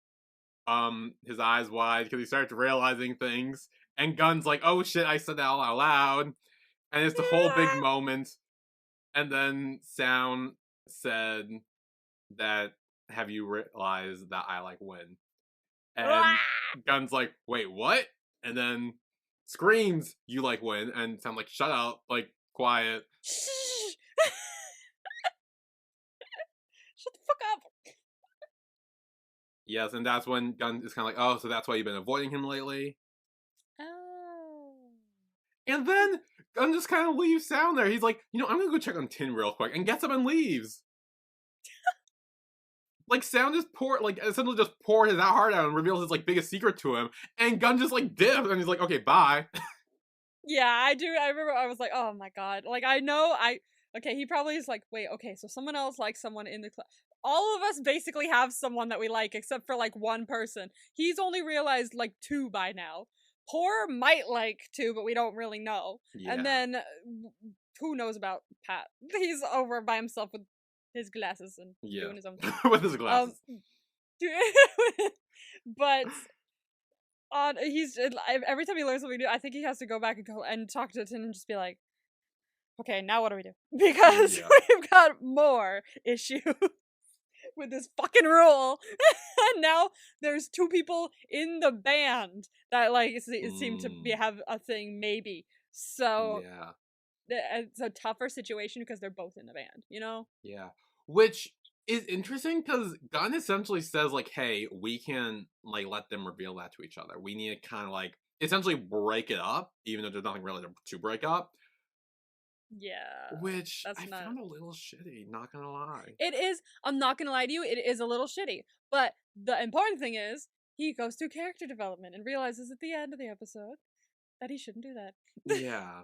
his eyes wide because he starts realizing things, and Gun's like, oh shit, I said that all out loud, and it's the whole big moment. And then Sound said that, have you realized that I like win? And Gun's like, wait, what? And then screams, you like win, and Sound like, shut up, like, quiet. Shut the fuck up. Yes, and that's when Gun is kind of like, oh, so that's why you've been avoiding him lately? Oh. And then Gun just kind of leaves Sound there. He's like, you know, I'm gonna go check on Tin real quick, and gets up and leaves. Like, Sound just essentially just poured his heart out and reveals his, like, biggest secret to him, and Gun just, like, dips, and he's like, okay, bye. Yeah, I do. I remember I was like, oh my god. Like, okay, he probably is like, wait, okay, so someone else likes someone in the class. All of us basically have someone that we like, except for, like, one person. He's only realized, like, 2 by now. Poor might like 2, but we don't really know. Yeah. And then, who knows about Pat? He's over by himself with his glasses and doing his own thing. With his glasses. But He's every time he learns something new, I think he has to go back and go and talk to Tin and just be like, okay, now what do we do? Because we've got more issues with this fucking rule. And now there's 2 people in the band that like seem to have a thing maybe. So it's a tougher situation because they're both in the band, you know? Yeah. Which is interesting because Gunn essentially says like, hey, we can like let them reveal that to each other. We need to kind of like essentially break it up, even though there's nothing really to break up. Yeah. Which I found a little shitty, not gonna lie. It is, I'm not gonna lie to you, it is a little shitty. But the important thing is, he goes through character development and realizes at the end of the episode that he shouldn't do that. Yeah.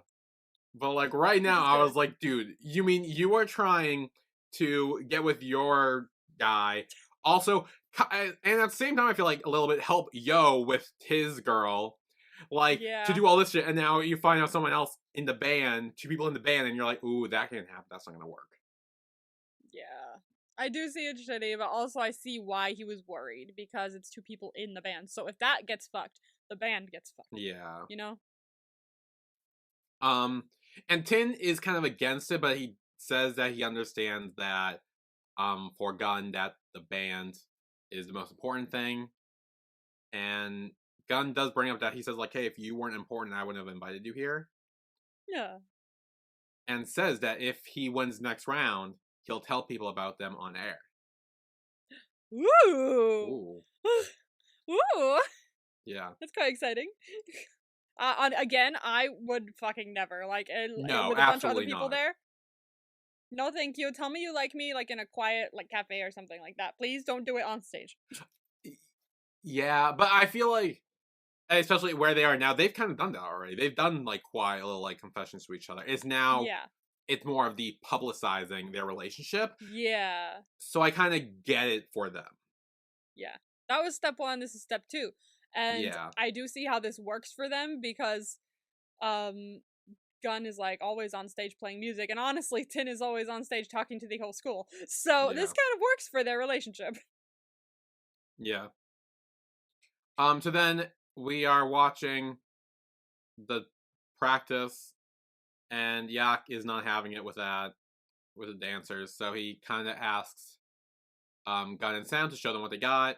But like right now, I was like, dude, you mean you are trying to get with your guy? Also, and at the same time, I feel like a little bit help Yo with his girl, like to do all this shit, and now you find out someone else in the band, 2 people in the band, and you're like, ooh, that can't happen. That's not gonna work. Yeah, I do see it shitty, but also I see why he was worried because it's 2 people in the band. So if that gets fucked, the band gets fucked. Yeah, you know. And Tin is kind of against it, but he says that he understands that, for Gunn, that the band is the most important thing. And Gunn does bring up that he says, like, hey, if you weren't important, I wouldn't have invited you here. Yeah. And says that if he wins next round, he'll tell people about them on air. Ooh. Ooh. Yeah. That's quite exciting. Again, I would fucking never. Like, no, with a bunch of other people not. there. No, thank you. Tell me you like me, like, in a quiet, like, cafe or something like that. Please don't do it on stage. Yeah, but I feel like, especially where they are now, they've kind of done that already. They've done, like, quiet little, like, confessions to each other. It's now, it's more of the publicizing their relationship. Yeah. So I kind of get it for them. Yeah. That was step 1. This is step 2. And I do see how this works for them because, Gunn is like always on stage playing music, and honestly, Tin is always on stage talking to the whole school. So this kind of works for their relationship. Yeah. So then we are watching the practice, and Yak is not having it with that, with the dancers. So he kind of asks, Gunn and Sam to show them what they got.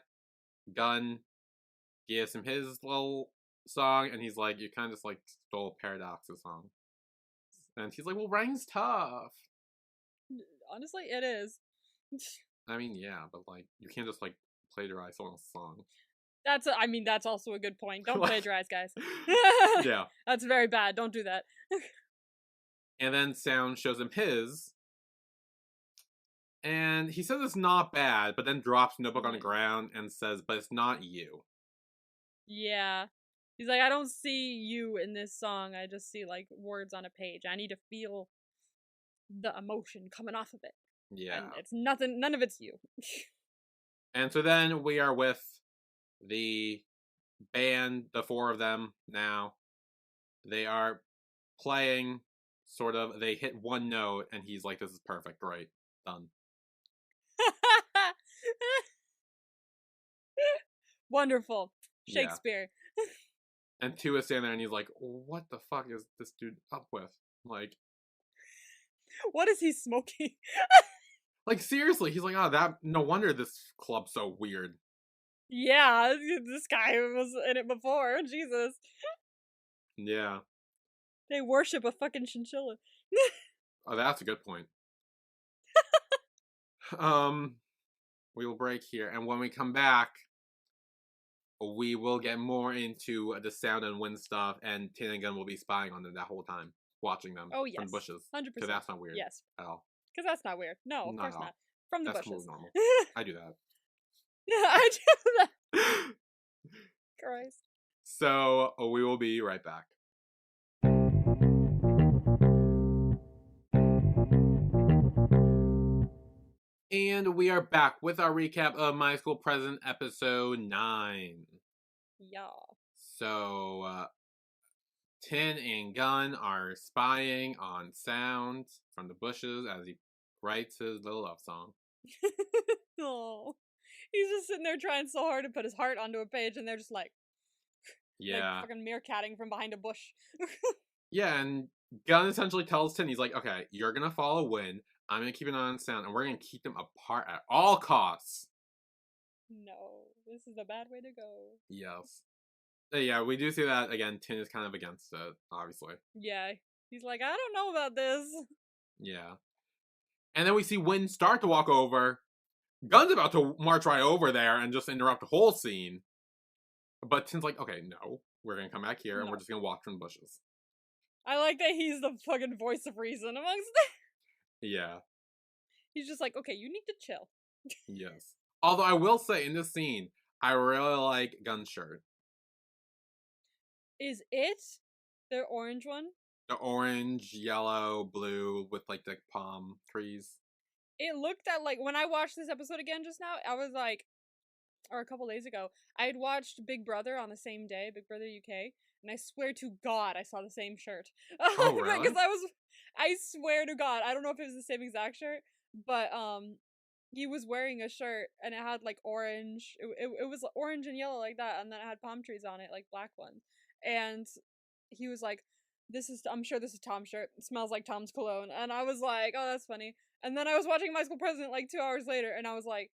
Gunn gives him his little song, and he's like, you kind of just like stole Paradox's song. And he's like, well, writing's tough. Honestly, it is. I mean, yeah, but like, you can't just like plagiarize someone's song. I mean, that's also a good point. Don't plagiarize, guys. Yeah. That's very bad. Don't do that. And then Sam shows him his. And he says it's not bad, but then drops the notebook on the ground and says, but it's not you. Yeah. He's like, I don't see you in this song. I just see, like, words on a page. I need to feel the emotion coming off of it. Yeah. And it's nothing, none of it's you. And so then we are with the band, the 4 of them now. They are playing, sort of, they hit one note, and he's like, this is perfect, great, done. Wonderful. Shakespeare. Yeah. And 2 is standing there, and he's like, what the fuck is this dude up with? Like, what is he smoking? like, seriously, he's like, oh, that, no wonder this club's so weird. Yeah, this guy was in it before. Jesus. Yeah. They worship a fucking chinchilla. Oh, that's a good point. We will break here, and when we come back, we will get more into the Sound and Wind stuff, and Tin and Gunn will be spying on them that whole time, watching them from the bushes. 100%. Because that's not weird at all. Because that's not weird. No, of course not. From the bushes. That's normal. I do that. I do that. Christ. So, we will be right back. And we are back with our recap of My School President episode 9. Yeah. So, Tin and Gunn are spying on Sound from the bushes as he writes his little love song. Oh. He's just sitting there trying so hard to put his heart onto a page, and they're just like, Like Yeah. fucking meerkatting from behind a bush. Yeah, and Gunn essentially tells Tin, he's like, okay, you're gonna follow Win, I'm gonna keep an eye on Sound, and we're gonna keep them apart at all costs. No, this is a bad way to go. Yes. Yeah, we do see that, again, Tin is kind of against it, obviously. Yeah, he's like, I don't know about this. Yeah. And then we see Win start to walk over. Gunn's about to march right over there and just interrupt the whole scene. But Tin's like, okay, no, we're gonna come back here and we're just gonna walk from the bushes. I like that he's the fucking voice of reason amongst them. Yeah. He's just like, okay, you need to chill. Yes. Although I will say, in this scene, I really like Gunn's shirt. Is it the orange one? The orange, yellow, blue with like the palm trees. It looked at like when I watched this episode again just now, I was like, or a couple days ago, I had watched Big Brother on the same day, Big Brother UK, and I swear to God, I saw the same shirt. Oh, really? Because I swear to God, I don't know if it was the same exact shirt, but he was wearing a shirt and it had like orange. It was orange and yellow like that, and then it had palm trees on it, like black ones. And he was like, I'm sure this is Tom's shirt. It smells like Tom's cologne. And I was like, oh, that's funny. And then I was watching My School President like 2 hours later, and I was like,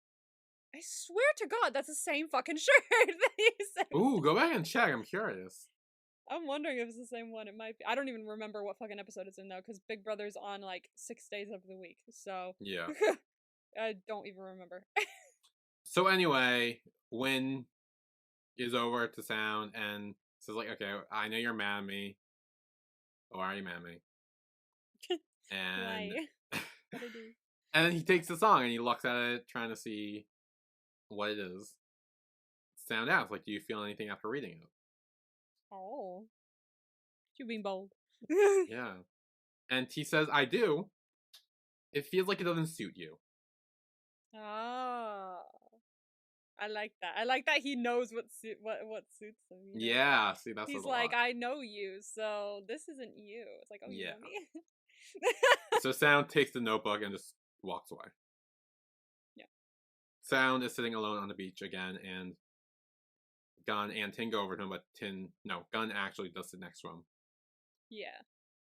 I swear to God, that's the same fucking shirt that he said. Ooh, go back and check. I'm curious. I'm wondering if it's the same one. It might be. I don't even remember what fucking episode it's in though, because Big Brother's on like 6 days of the week. So Yeah. I don't even remember. So anyway, Win is over to Sound and says like, okay, I know you're mad at me. Why are you mad at me? And Why? and then he takes the song and he looks at it, trying to see what it is. Sound asks, like, do you feel anything after reading it? Oh. You being bold. Yeah. And T says, I do. It feels like it doesn't suit you. Ah. I like that. I like that he knows what suits him. You know? Yeah, see, that's he's a like, lot. I know you, so this isn't you. It's like, oh, you know me. So Sound takes the notebook and just walks away. Yeah. Sound is sitting alone on the beach again, and Gun and Tin go over to him, but Gun actually does sit next to him. Yeah.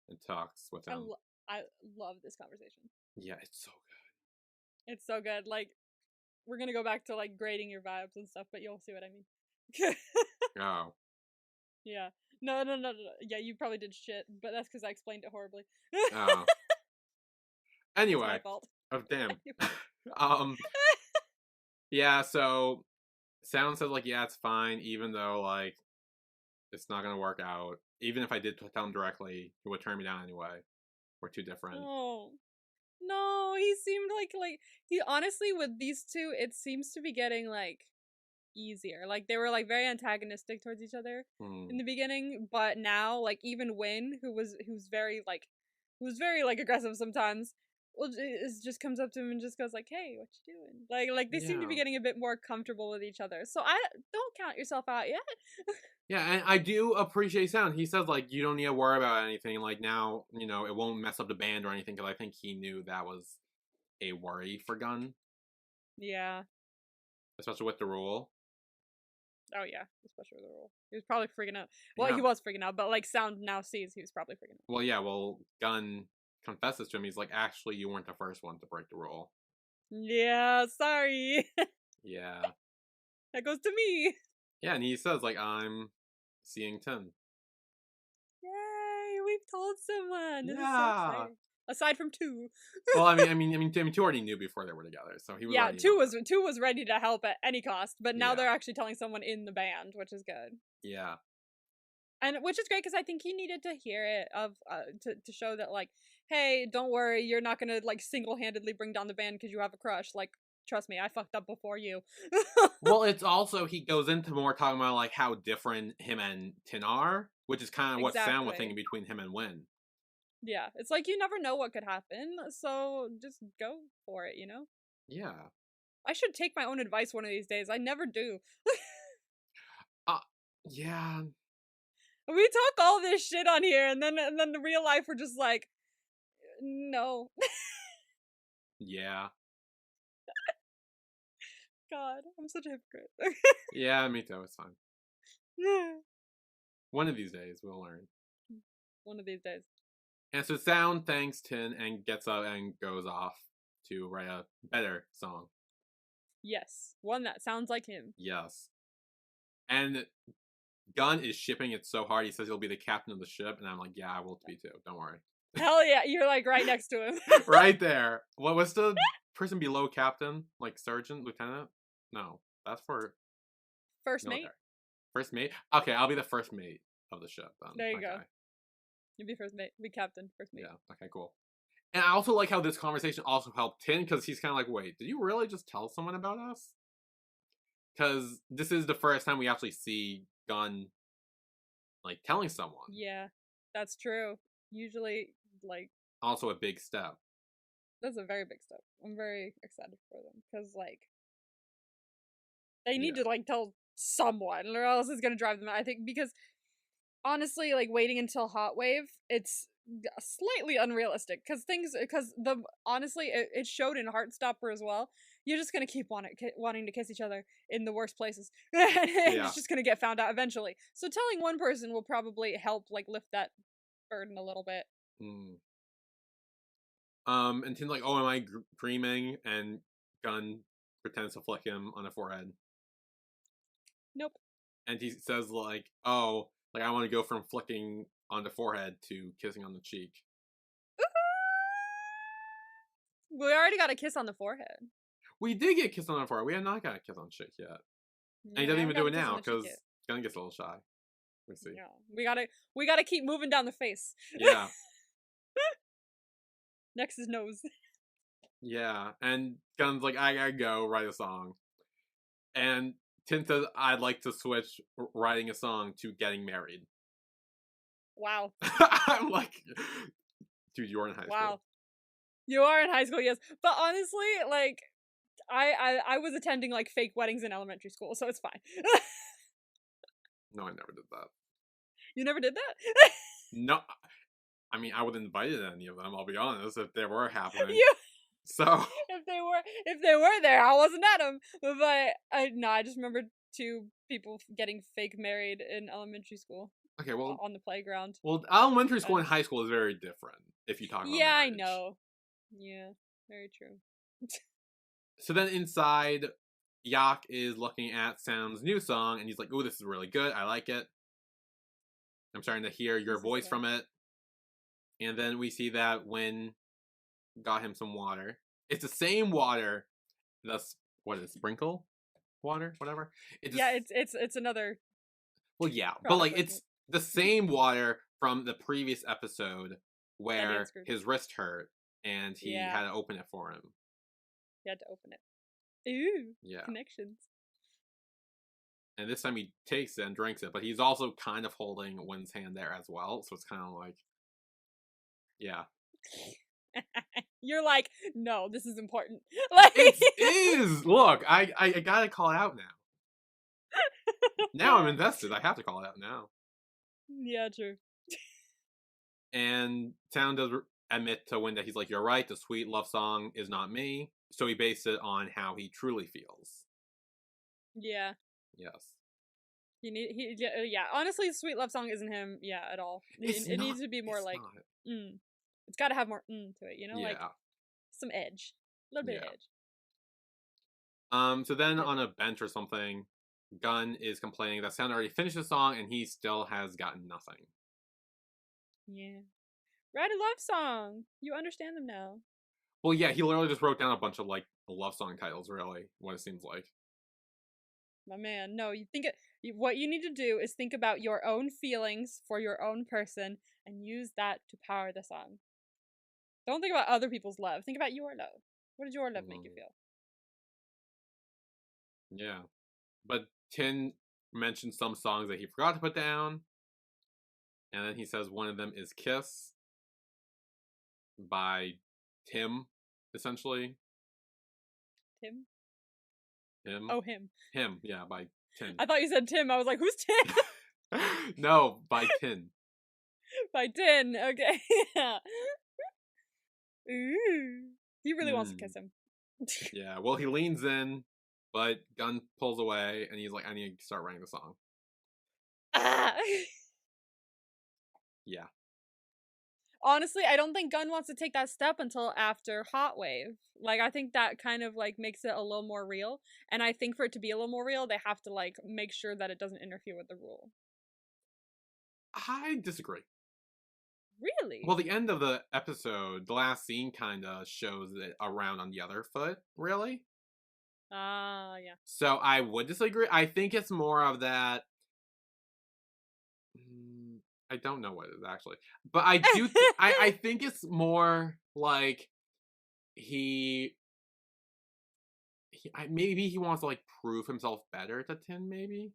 And talks with him. I love this conversation. Yeah, it's so good. It's so good. Like, we're gonna go back to like grading your vibes and stuff, but you'll see what I mean. Oh. Yeah. No. Yeah, you probably did shit, but that's because I explained it horribly. Oh. Anyway. It's my fault. Oh, damn. Yeah, so Sound says, like, yeah, it's fine, even though, like, it's not gonna work out. Even if I did tell him directly, he would turn me down anyway. We're too different. Oh. No, he seemed like he honestly with these two, it seems to be getting like easier. Like they were like very antagonistic towards each other in the beginning, but now like even Win, who's very aggressive sometimes, well, just comes up to him and just goes like, "Hey, what you doing?" Like they seem to be getting a bit more comfortable with each other. So I don't count yourself out yet. Yeah, and I do appreciate Sound. He says, like, you don't need to worry about anything. Like, now, it won't mess up the band or anything, because I think he knew that was a worry for Gun. Yeah. Especially with the rule. Oh, yeah. Especially with the rule. He was probably freaking out. Well, yeah. He was freaking out, but, like, Sound now sees he was probably freaking out. Well, yeah, Gun confesses to him. He's like, actually, you weren't the first one to break the rule. Yeah, sorry. Yeah. That goes to me. Yeah, and he says, like, I'm seeing Tin. Yay, we've told someone. This yeah. is so exciting. Aside from 2. Well, I mean, 2 already knew before they were together, so he was. Yeah, 2 was ready to help at any cost, but now they're actually telling someone in the band, which is good. Yeah. And which is great because I think he needed to hear it to show that like, hey, don't worry, you're not gonna like single-handedly bring down the band because you have a crush. Like, trust me, I fucked up before you. Well, it's also, he goes into more talking about, like, how different him and Tin are, which is kind of what Sound was thinking between him and Win. Yeah, it's like you never know what could happen, so just go for it, you know? Yeah. I should take my own advice one of these days. I never do. Yeah. We talk all this shit on here, and then the real life we're just like, no. Yeah. God, I'm such a hypocrite. Yeah, me too. It's fine. One of these days, we'll learn. One of these days. And so Sound thanks Tin and gets up and goes off to write a better song. Yes. One that sounds like him. Yes. And Gunn is shipping it so hard, he says he'll be the captain of the ship, and I'm like, yeah, I will be too. Don't worry. Hell yeah, you're like right next to him. Right there. What was the person below captain? Like sergeant, lieutenant? No, that's for first military. Mate. First mate? Okay, I'll be the first mate of the ship then. There you go. You'll be first mate. Be captain, first mate. Yeah, okay, cool. And I also like how this conversation also helped Tin, because he's kind of like, wait, did you really just tell someone about us? Because this is the first time we actually see Gunn, like, telling someone. Yeah, that's true. Usually, like... Also a big step. That's a very big step. I'm very excited for them, because, like... They need to, like, tell someone, or else it's gonna drive them out, I think, because... Honestly, like, waiting until Hot Wave, it's slightly unrealistic, because honestly, it showed in Heartstopper as well. You're just gonna keep wanting to kiss each other in the worst places. It's just gonna get found out eventually. So telling one person will probably help, like, lift that burden a little bit. And Tin's like, oh, am I dreaming? And Gunn pretends to flick him on the forehead. Nope. And he says, like, oh, like, I want to go from flicking on the forehead to kissing on the cheek. We already got a kiss on the forehead. We did get a kiss on the forehead. We have not got a kiss on the cheek yet. And he doesn't even do it now, because Gunn gets a little shy. We see. Yeah. We gotta keep moving down the face. Yeah. Next is nose. Yeah. And Gunn's like, I gotta go write a song. And Tin says, I'd like to switch writing a song to getting married. Wow. I'm like, dude, you're in high school. Wow. You are in high school, yes. But honestly, like, I was attending, like, fake weddings in elementary school, so it's fine. No, I never did that. You never did that? No. I mean, I wouldn't invite any of them, I'll be honest, if they were happening. So if they were there, I wasn't at them. But I just remember 2 people getting fake married in elementary school. Okay, well, on the playground. Well, elementary school and high school is very different. If you talk about marriage. I know. Yeah, very true. So then inside, Yak is looking at Sound's new song, and he's like, "Ooh, this is really good. I like it. I'm starting to hear your voice from it." And then we see that Win got him some water. It's the same water. That's what is it, sprinkle water, whatever. It's another. Well, yeah, but like it's the same water from the previous episode where his wrist hurt and he had to open it for him. He had to open it. Ooh, yeah, connections. And this time he takes it and drinks it, but he's also kind of holding Win's hand there as well, so it's kind of like, yeah. You're like, no, this is important. Like, it is. Look, I gotta call it out now. Now I'm invested. I have to call it out now. Yeah, true. And Sound does admit to Win that he's like, you're right, the sweet love song is not me. So he based it on how he truly feels. Yeah. Yes. Yeah. Honestly, sweet love song isn't him. Yeah, at all. It needs to be more like. It's got to have more to it. You know, like some edge, a little bit of edge. So then on a bench or something, Gunn is complaining that Sound already finished the song and he still has gotten nothing. Yeah. Write a love song. You understand them now. Well, yeah, he literally just wrote down a bunch of like love song titles. Really, what it seems like. My man, no. What you need to do is think about your own feelings for your own person and use that to power the song. Don't think about other people's love. Think about your love. What did your love make you feel? Yeah. But Tin mentioned some songs that he forgot to put down. And then he says one of them is Kiss by Tim, essentially. Tim? Him? Oh, him. Him, yeah, by Tin. I thought you said Tim. I was like, who's Tim? No, by Tin. By Tin, okay. Ooh. He really wants to kiss him. Yeah, well, he leans in, but Gunn pulls away, and he's like, I need to start writing the song. Yeah. Honestly, I don't think Gunn wants to take that step until after Hot Wave. Like, I think that kind of, like, makes it a little more real. And I think for it to be a little more real, they have to, like, make sure that it doesn't interfere with the rule. I disagree. Really? Well, the end of the episode, the last scene kind of shows it around on the other foot, really. Yeah. So I would disagree. I think it's more of that. I don't know what it is actually, but I do. I think it's more like he maybe he wants to like prove himself better to Tin. Maybe.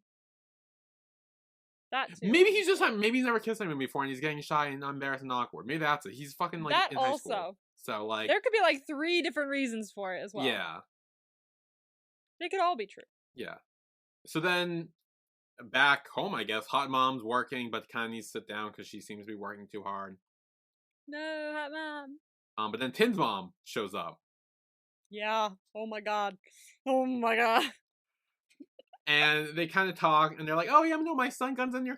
That too. Maybe he's just like maybe he's never kissed anyone before and he's getting shy and embarrassed and awkward. Maybe that's it. He's fucking like that in high school. also. So like There could be like 3 different reasons for it as well. Yeah. They could all be true. Yeah. So then back home, I guess, Hot Mom's working, but kind of needs to sit down because she seems to be working too hard. No, Hot Mom. But then Tin's mom shows up. Yeah. Oh my god. Oh my god. And they kind of talk, and they're like, "Oh yeah, no, my son comes in your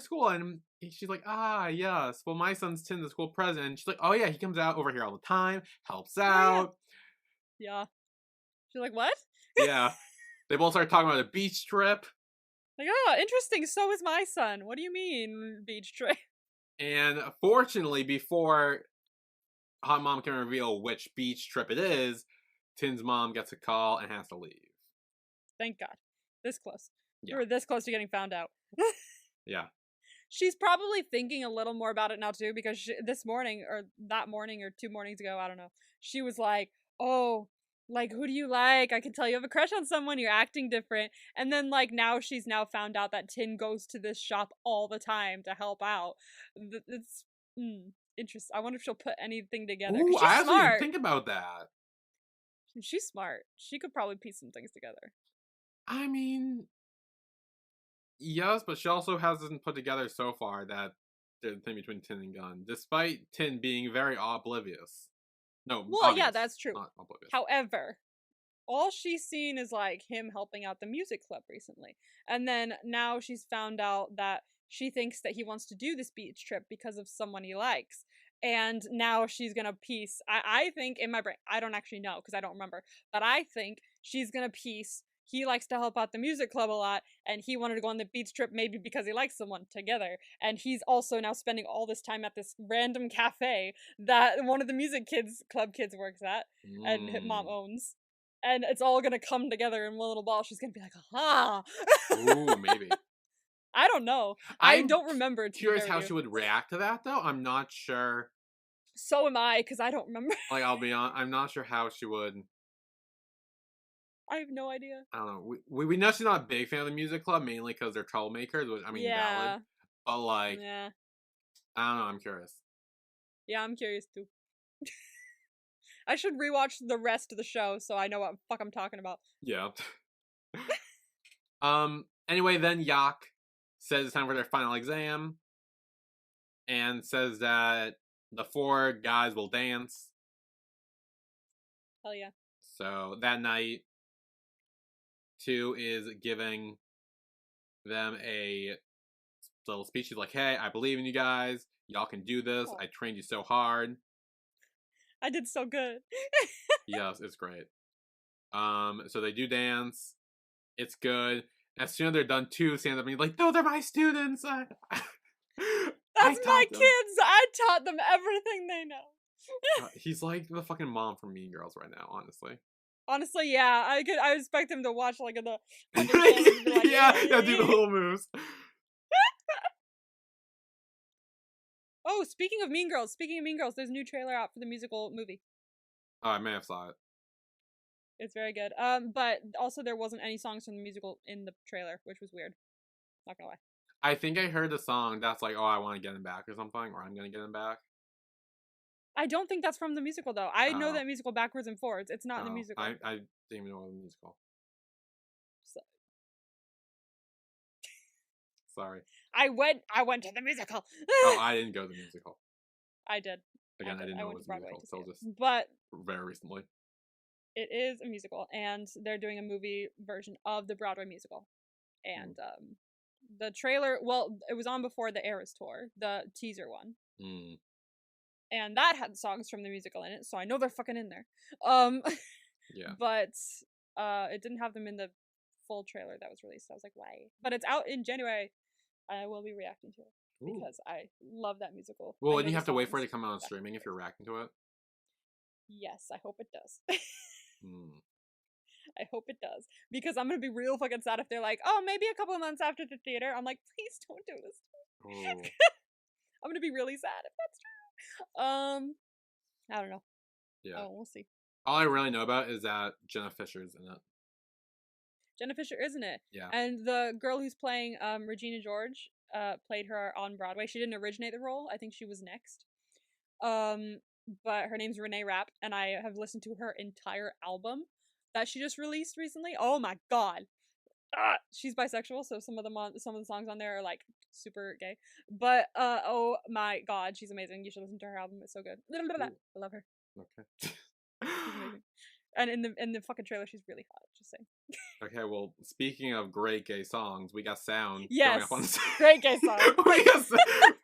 school," and she's like, "Ah, yes. Well, my son's Tin, the school president." And she's like, "Oh yeah, he comes out over here all the time, helps out." Yeah. She's like, "What?" Yeah. They both start talking about a beach trip. Like, oh, interesting. So is my son. What do you mean, beach trip? And fortunately, before Hot Mom can reveal which beach trip it is, Tin's mom gets a call and has to leave. Thank God. This close. Yeah. We were this close to getting found out. Yeah. She's probably thinking a little more about it now, too, because this morning, or that morning, or 2 mornings ago, I don't know, she was like, oh, like, who do you like? I can tell you have a crush on someone, you're acting different. And then, like, now she's now found out that Tin goes to this shop all the time to help out. It's interesting. I wonder if she'll put anything together. Ooh, She's I actually smart. didn't think about that. She's smart. She could probably piece some things together. I mean, yes, but she also hasn't put together so far that the thing between Tin and Gunn, despite Tin being very oblivious. No, well, obvious, yeah, that's true. Not oblivious. However, all she's seen is like him helping out the music club recently, and then now she's found out that she thinks that he wants to do this beach trip because of someone he likes. And now she's gonna piece. I think in my brain, I don't actually know because I don't remember, but I think she's gonna piece. He likes to help out the music club a lot, and he wanted to go on the beach trip maybe because he likes someone together. And he's also now spending all this time at this random cafe that one of the music club kids works at, and his mom owns. And it's all gonna come together in one little ball. She's gonna be like, aha! Ooh, maybe. I don't know. I don't remember. I'm curious how she would react to that, though. I'm not sure. So am I, because I don't remember. Like, I'll be honest, I'm not sure how she would. I have no idea. I don't know. We know she's not a big fan of the music club, mainly because they're troublemakers, which, I mean, valid. But, like, yeah. I don't know, I'm curious. Yeah, I'm curious, too. I should rewatch the rest of the show so I know what the fuck I'm talking about. Yeah. Anyway, then Yak says it's time for their final exam. And says that the 4 guys will dance. Hell yeah. So that night, 2 is giving them a little speech. He's like, hey, I believe in you guys. Y'all can do this. I trained you so hard. I did so good. Yes, it's great. So they do dance. It's good. As soon as they're done, 2 stands up and he's like, no, they're my students. That's my kids. I taught them everything they know. He's like the fucking mom from Mean Girls right now, honestly. Honestly, yeah. I expect him to watch like the like, yeah, do the little moves. Oh, speaking of Mean Girls, there's a new trailer out for the musical movie. Oh, I may have saw it. It's very good. But also there wasn't any songs from the musical in the trailer, which was weird. Not gonna lie. I think I heard the song that's like, oh, I want to get him back or something, or I'm gonna get him back. I don't think that's from the musical, though. I know that musical backwards and forwards. It's not in the musical. I didn't even know it was a musical. So. Sorry. I went to the musical. Oh, I didn't go to the musical. I did. Again, I didn't know it was a musical until just very recently. It is a musical, and they're doing a movie version of the Broadway musical. And The trailer, well, it was on before the Eras tour, the teaser one. Mm. And that had songs from the musical in it, so I know they're fucking in there. Yeah. But it didn't have them in the full trailer that was released. So I was like, why? But it's out in January. I will be reacting to it because I love that musical. Well, and you have to wait for it to come out on streaming if you're reacting to it. Yes, I hope it does. I hope it does. Because I'm going to be real fucking sad if they're like, oh, maybe a couple of months after the theater. I'm like, please don't do this to me. I'm going to be really sad if that's true. I don't know. Yeah. Oh, we'll see. All I really know about is that Jenna Fisher's in it. Jenna Fisher, isn't it? Yeah. And the girl who's playing Regina George played her on Broadway. She didn't originate the role. I think she was next. But her name's Renee Rapp, and I have listened to her entire album that she just released recently. Oh my god. She's bisexual, so some of the songs on there are like super gay. But oh my god, she's amazing. You should listen to her album. It's so good. I love her. Okay. She's amazing. And in the fucking trailer, she's really hot. Just saying. Okay, well, speaking of great gay songs, we got Sound. Yes, going up on stage. Great gay song.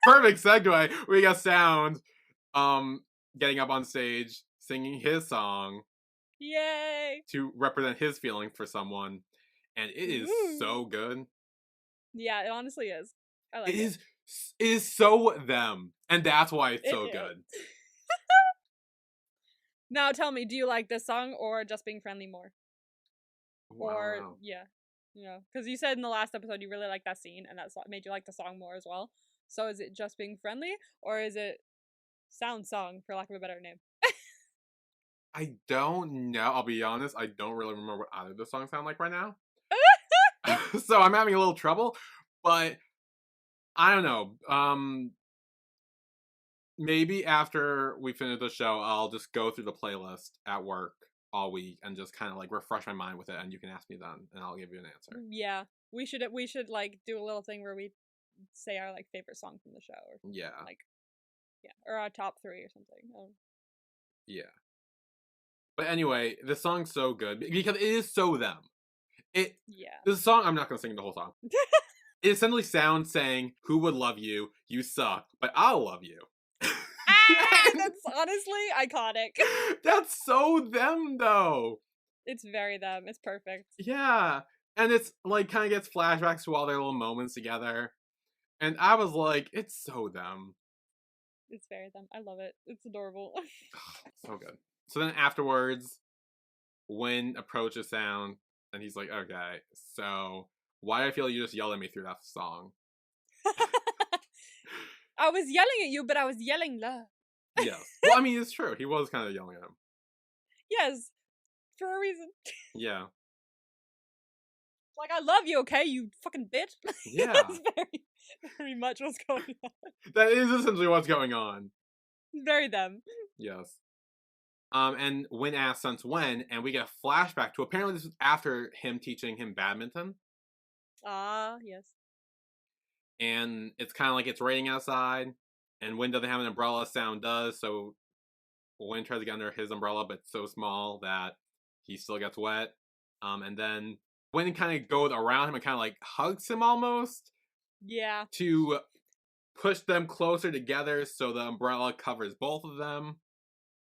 Perfect segue. We got Sound, getting up on stage, singing his song. Yay! To represent his feeling for someone, and it is so good. Yeah, it honestly is. I like it. It is so them, and that's why it's so good. Now tell me, do you like this song or Just Being Friendly more? Or yeah, you know, because you said in the last episode you really liked that scene, and that made you like the song more as well. So is it Just Being Friendly, or is it Sound Song, for lack of a better name? I don't know. I'll be honest. I don't really remember what either of the songs sound like right now. So I'm having a little trouble, but I don't know. Maybe after we finish the show, I'll just go through the playlist at work all week and just kind of like refresh my mind with it, and you can ask me then, and I'll give you an answer. Yeah, we should like do a little thing where we say our like favorite song from the show, or like or our top 3 or something. Yeah. But anyway, the song's so good because it is so them. The song, I'm not gonna sing the whole song. It essentially sounds saying, "Who would love you? You suck, but I'll love you." That's honestly iconic. That's so them, though. It's very them. It's perfect. Yeah, and it's like kind of gets flashbacks to all their little moments together, and I was like, "It's so them." It's very them. I love it. It's adorable. So good. So then afterwards, Wynn approaches Sound, and he's like, "Okay, so why do I feel you just yelled at me through that song?" I was yelling at you, but I was yelling love. Yes. Well, I mean, it's true. He was kind of yelling at him. Yes. For a reason. Yeah. Like, I love you, okay, you fucking bitch? Yeah. That's very, very much what's going on. That is essentially what's going on. Very them. Yes. And Wynn asks since when, and we get a flashback to apparently this was after him teaching him badminton. Ah, yes. And it's kind of like it's raining outside, and Wynn doesn't have an umbrella, Sound does, so Wynn tries to get under his umbrella, but it's so small that he still gets wet. And then Wynn kind of goes around him and kind of like hugs him almost. Yeah. To push them closer together so the umbrella covers both of them.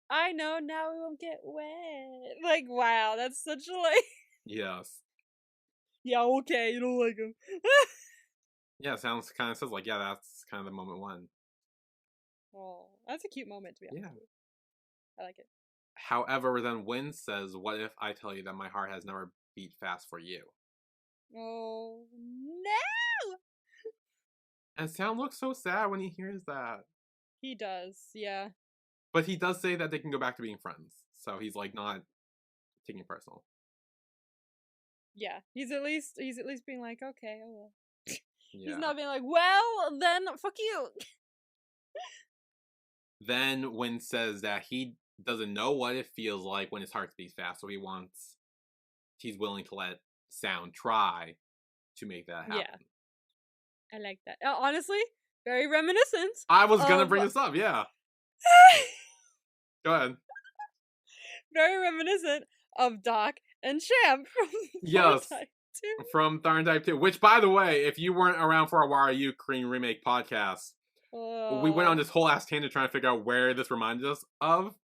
I know, now we won't get wet. Like, wow, that's such a like... Yes. Yeah, okay, you don't like him. Yeah, sounds kind of says like, yeah, that's kind of the moment when. Oh, that's a cute moment, to be honest with you. I like it. However, then Wynn says, what if I tell you that my heart has never beat fast for you? Oh, no! And Sound looks so sad when he hears that. He does, yeah. But he does say that they can go back to being friends. So he's like not taking it personal. Yeah, he's at least being like, okay, oh well. Yeah. He's not being like, well, then fuck you. Then Wynn says that he doesn't know what it feels like when his heart beats fast, so he's willing to let Sound try to make that happen. Yeah. I like that. Honestly, very reminiscent. I was gonna bring this up, yeah. Go ahead. Very reminiscent of Doc and Champ from Yes. 2. From Tharn Type 2. Which, by the way, if you weren't around for our Why Are You Korean remake podcast, we went on this whole ass tangent trying to figure out where this reminded us of.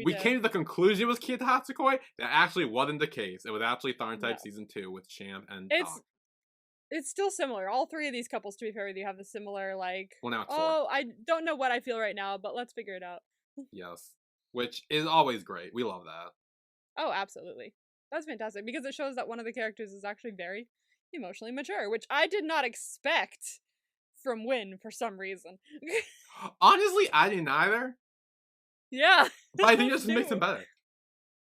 We came to the conclusion it was Kita Hatsukoi. That actually wasn't the case. It was actually Tharn Type Season 2 with Champ and Doc. It's still similar. All 3 of these couples, to be fair with you, have the similar, like, well, now it's 4. I don't know what I feel right now, but let's figure it out. Yes. Which is always great. We love that. Oh, absolutely. That's fantastic, because it shows that one of the characters is actually very emotionally mature, which I did not expect from Win for some reason. Honestly, I didn't either. Yeah. But I think it just makes him better.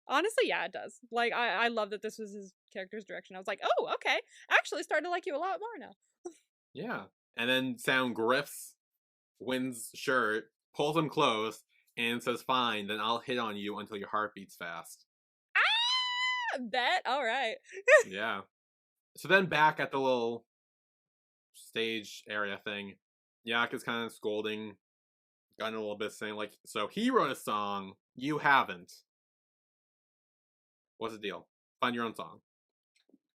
Honestly, yeah, it does. Like, I love that this was his character's direction. I was like, oh, okay. Actually starting to like you a lot more now. Yeah. And then Sound grips Win's shirt, pulls him close, and says, fine, then I'll hit on you until your heart beats fast. Ah! Bet? Alright. Yeah. So then back at the little stage area thing, Yak is kind of scolding Gun a little bit, saying, like, so he wrote a song, you haven't. What's the deal? Find your own song.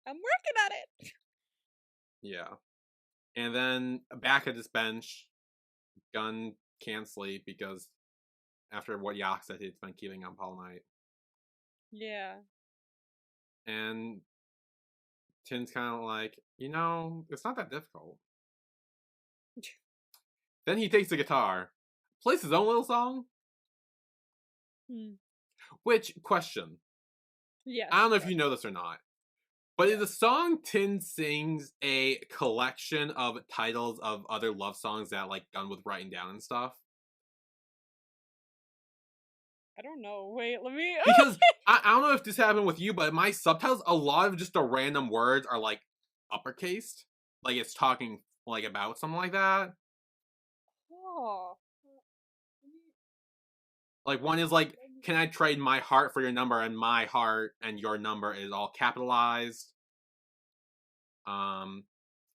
I'm working on it. Yeah. And then back at this bench, Gun can't sleep because after what Yak said, he'd been keeping up all night. Yeah. And Tin's kind of like, it's not that difficult. Then he takes the guitar, plays his own little song. Which, question. Yes. I don't know if you know this or not, but is the song Tin sings a collection of titles of other love songs that, like, Gun was writing down and stuff? I don't know. Wait, let me... Because, I don't know if this happened with you, but my subtitles, a lot of just the random words are, like, uppercased. Like, it's talking, like, about something like that. Oh. Like, one is like, can I trade my heart for your number? And my heart and your number is all capitalized.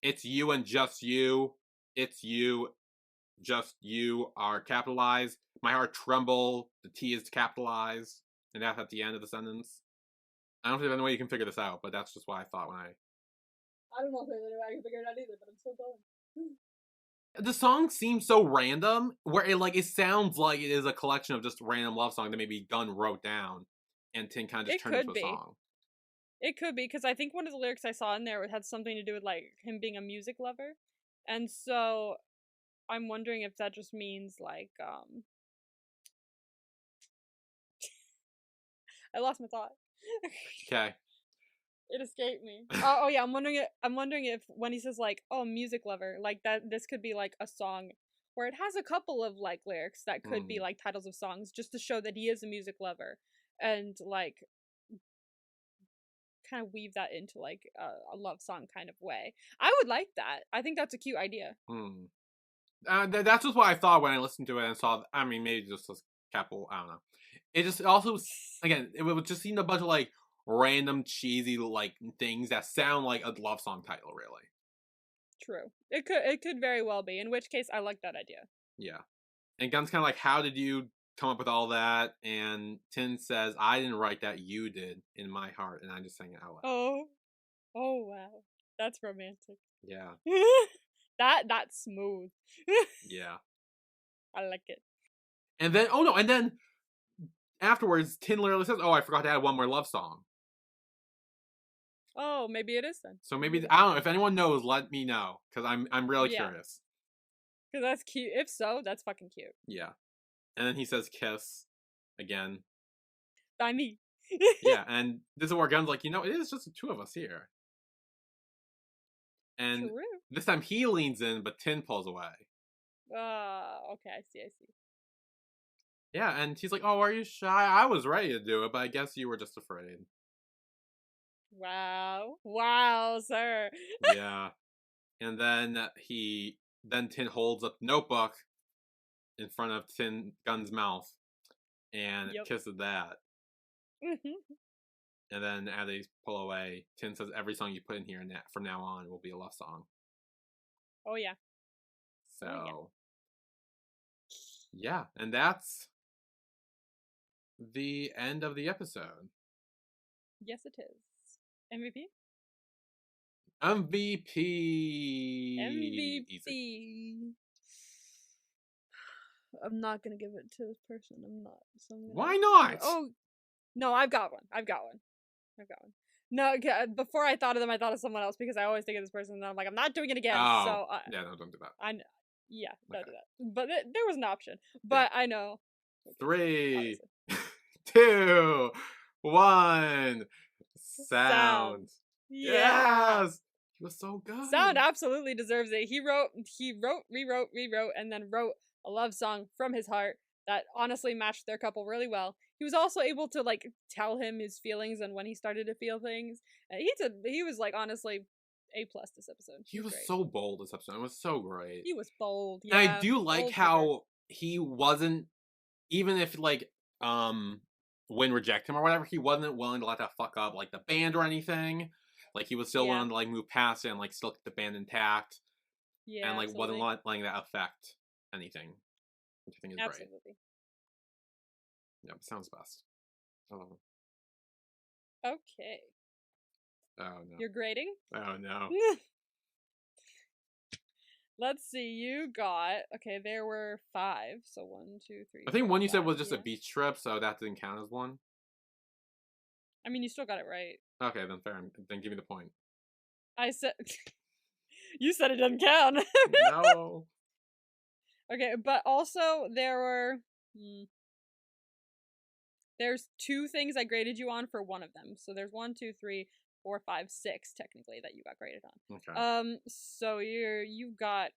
It's you and just you. It's you, just you are capitalized. My heart tremble. The T is capitalized. And that's at the end of the sentence. I don't think there's any way you can figure this out, but that's just what I thought when I don't know if there's any way I can figure it out either, but I'm still going. The song seems so random, where it sounds like it is a collection of just random love songs that maybe Gun wrote down, and Tin kind of just turned into a song. It could be, because I think one of the lyrics I saw in there had something to do with, like, him being a music lover, and so I'm wondering if that just means, like, I lost my thought. Okay. It escaped me. Oh yeah, I'm wondering if when he says, like, oh, music lover, like, that this could be like a song where it has a couple of, like, lyrics that could be like titles of songs, just to show that he is a music lover, and, like, kind of weave that into, like, a love song kind of way. I would like that. I think that's a cute idea. That's just what I thought when I listened to it and saw. I mean, maybe just a couple. I don't know. It just also, again, it would just seem a bunch of, like, random cheesy, like, things that sound like a love song title, really. True. It could very well be, in which case I like that idea. Yeah. And Gun's kind of like, how did you come up with all that? And Tin says, I didn't write that, you did, in my heart, and I just sang it out loud. Oh wow. That's romantic. Yeah. That's smooth. Yeah. I like it. And then afterwards, Tin literally says, oh, I forgot to add one more love song. Oh, maybe it is then. So maybe, I don't know, if anyone knows, let me know, because I'm really curious. Because that's cute. If so, that's fucking cute. Yeah. And then he says kiss again. By me. Yeah, and this is where Gun's like, it is just the two of us here. And True. This time he leans in, but Tin pulls away. Okay, I see. Yeah, and he's like, oh, are you shy? I was ready to do it, but I guess you were just afraid. Wow, sir. Yeah. And then Tin holds up the notebook in front of Gun's mouth and kisses that. And then as they pull away, Tin says, every song you put in here from now on will be a love song. Oh, yeah. So, yeah, and that's the end of the episode. Yes, it is. MVP? MVP. MVP. I'm not gonna give it to this person. I'm not. So Why not? Oh, no, I've got one. No, before I thought of them, I thought of someone else because I always think of this person, and I'm like, I'm not doing it again. Oh, so yeah, no, don't do that. Don't do that. But there was an option. But yeah. I know. 3, 2, 1. Sound. Yes. He was so good. Sound absolutely deserves it. He wrote, rewrote, and then wrote a love song from his heart that honestly matched their couple really well. He was also able to like tell him his feelings and when he started to feel things. And he was like honestly A+ this episode. He was so bold this episode. It was so great. He was bold. Yeah. And I do like how he wasn't, even if like Win reject him or whatever, he wasn't willing to let that fuck up like the band or anything. Like he was still willing to like move past it and like still keep the band intact. Yeah. And like wasn't letting that affect anything. Which I think is great. Yeah, sounds best. Oh. Okay. Oh no. You're grading? Oh no. Let's see, you got, okay, there were 5, so 1, 2, 3. I think one you said was just a beach trip, so that didn't count as one. I mean, you still got it right. Okay, then fair. Then give me the point. I said, you said it doesn't count. No. Okay, but also there were, there's 2 things I graded you on for one of them. So there's 1, 2, 3, 4, 5, 6 technically that you got graded on. Okay. So you got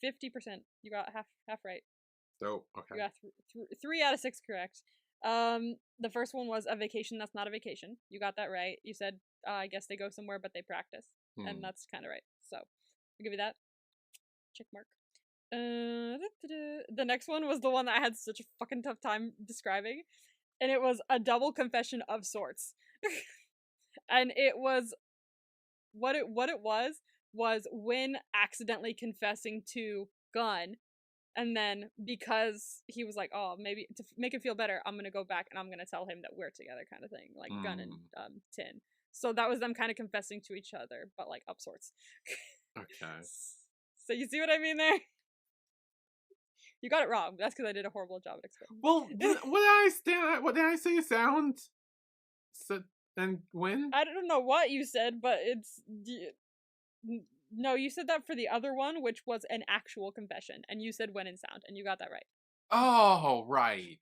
50%. You got half right. So okay. You got 3 out of 6 correct. The first one was a vacation that's not a vacation. You got that right. You said I guess they go somewhere but they practice, and that's kind of right. So I'll give you that check mark. The next one was the one that I had such a fucking tough time describing, and it was a double confession of sorts. And it was what it was Win accidentally confessing to Gun, and then because he was like, oh, maybe to make it feel better, I'm gonna go back and I'm gonna tell him that we're together, kind of thing, like Gun and Tin. So that was them kind of confessing to each other, but like of sorts. Okay. So you see what I mean there? You got it wrong. That's because I did a horrible job at explaining. Well, what did I say? Sound. So, and Win? I don't know what you said, but it's no. You said that for the other one, which was an actual confession, and you said Win and Sound, and you got that right. Oh, right.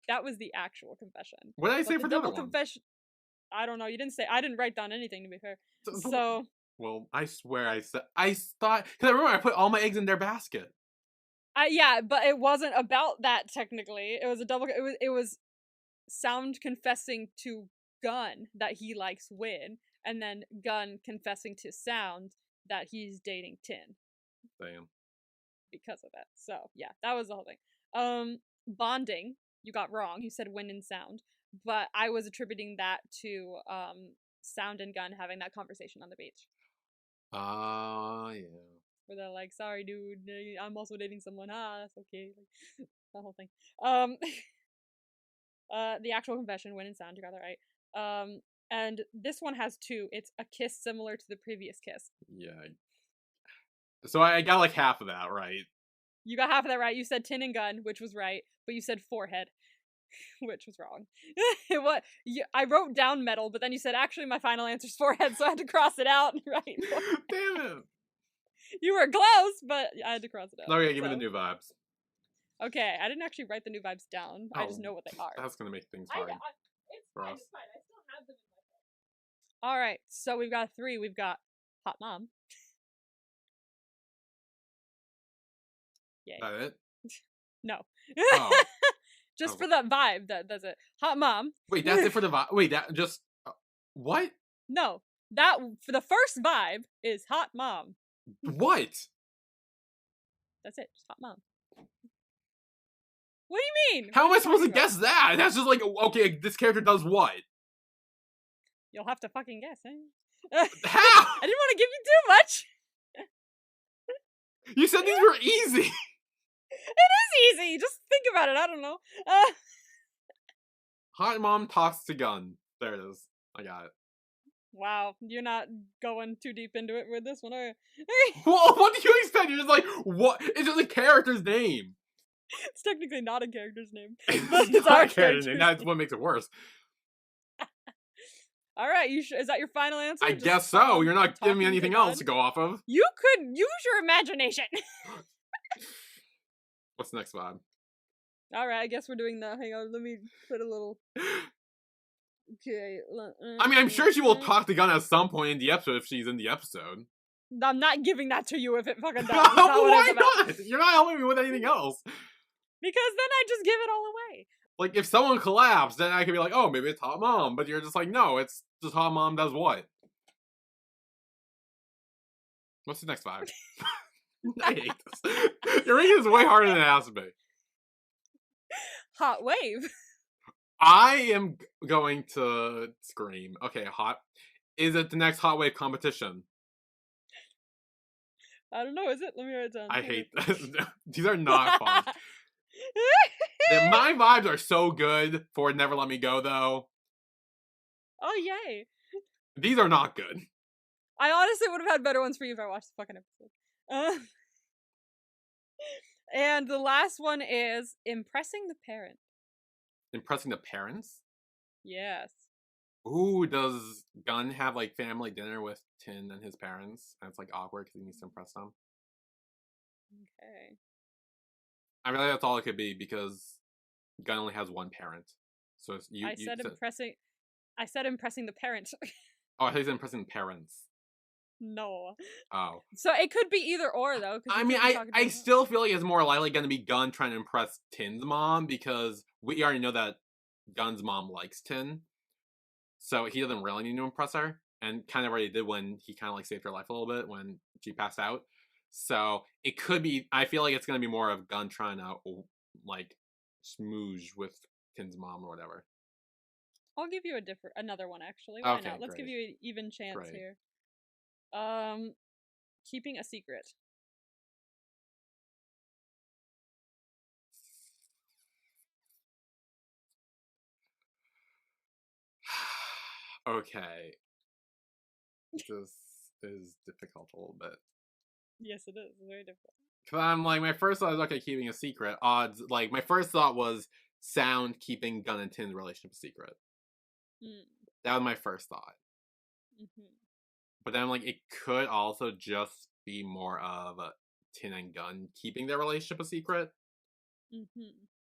That was the actual confession. What did I say for the other one? Confession. I don't know. You didn't say. I didn't write down anything, to be fair. So. Well, I swear I thought, because I remember I put all my eggs in their basket. Yeah, but it wasn't about that technically. It was a double. It was Sound confessing to Gun that he likes Win, and then Gun confessing to Sound that he's dating Tin. Damn. Because of that. So yeah, that was the whole thing. Bonding, you got wrong. You said Win and Sound, but I was attributing that to Sound and Gun having that conversation on the beach. Yeah. Where they're like, sorry dude, I'm also dating someone. That's okay. Like, the whole thing. The actual confession, Win and Sound, you got that right. And this one has 2. It's a kiss similar to the previous kiss. Yeah. So I got like half of that right. You got half of that right. You said Tin and Gun, which was right, but you said forehead, which was wrong. I wrote down metal, but then you said actually my final answer is forehead, so I had to cross it out. Right? Damn it. You were close, but I had to cross it out. Okay, give me the new vibes. Okay, I didn't actually write the new vibes down. I just know what they are. That's gonna make things hard. It's fine. I still have them in my head. All right, so we've got 3. We've got Hot Mom. Yay. That it? No. Oh. Just for that vibe. That's it. Hot Mom. Wait, that's it for the vibe? Wait, that just what? No, that for the first vibe is Hot Mom. What? That's it. Just Hot Mom. What do you mean? How am I supposed to guess that? That's just like, okay, this character does what? You'll have to fucking guess, eh? How? I didn't want to give you too much. You said these were easy. It is easy. Just think about it. I don't know. Hot Mom talks to Gun. There it is. I got it. Wow, you're not going too deep into it with this one, are you? Well, what do you expect? You're just like, what? It's just a character's name. It's technically not a character's name. It's not a character's name. That's what makes it worse. All right, is that your final answer? I guess so. You're not giving me anything else to go off of. You could use your imagination. What's the next vibe? All right, I guess we're doing the. Hang on, let me put a little. Okay. I mean, I'm sure she will talk to Gun at some point in the episode if she's in the episode. I'm not giving that to you if it fucking does. Why not? You're not helping me with anything else. Because then I just give it all away. Like, if someone collapsed, then I could be like, oh, maybe it's Hot Mom. But you're just like, no, it's just Hot Mom does what? What's the next vibe? I hate this. Your rating is way harder than it has to be. Hot wave. I am going to scream. Okay, hot. Is it the next Hot Wave competition? I don't know. Is it? Let me write it down. I hate this. These are not fun. My vibes are so good for Never Let Me Go, though. Oh, yay. These are not good. I honestly would have had better ones for you if I watched the fucking episode. And the last one is Impressing the Parent. Impressing the parents? Yes. Ooh, does Gun have, like, family dinner with Tin and his parents? And it's, like, awkward because he needs to impress them? Okay. I mean, that's all it could be because Gun only has one parent. So it's I said impressing the parent. Oh, I thought you said impressing the parents. No. Oh. So it could be either or, though. I mean, I still feel like it's more likely going to be Gun trying to impress Tin's mom because we already know that Gun's mom likes Tin. So he doesn't really need to impress her. And kind of already did when he kind of like saved her life a little bit when she passed out. So it could be, I feel like it's going to be more of Gun trying to like smooge with Tin's mom or whatever. I'll give you another one actually. Why okay, not? Let's give you an even chance great. here. Keeping a secret. Okay. This is difficult a little bit. Yes, it is. It's very difficult. Cause I'm like, my first thought is okay, keeping a secret. Odds, like my first thought was Sound keeping Gun and Tin's relationship a secret. That was my first thought. But then I'm like, it could also just be more of Tin and Gun keeping their relationship a secret.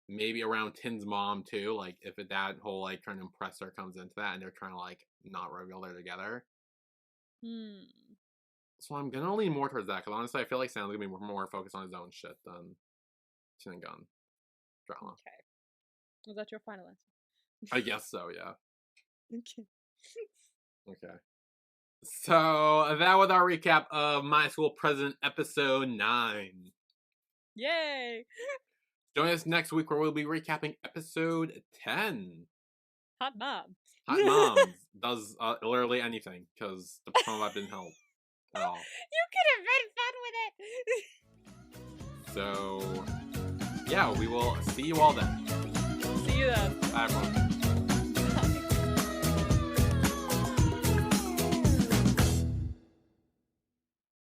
Maybe around Tin's mom too, like if that whole like trying to impress her comes into that and they're trying to like not reveal they're together. So I'm gonna lean more towards that because honestly I feel like Sound's gonna be more focused on his own shit than Tin and Gun drama. Okay. Was that your final answer? I guess so, yeah. Okay. Okay. So that was our recap of My School President episode 9. Yay! Join us next week where we'll be recapping episode 10. Hot Mom. Hot Moms does literally anything because the promo didn't help at all. You could have been fun with it. So, yeah, we will see you all then. See you then. Bye, everyone.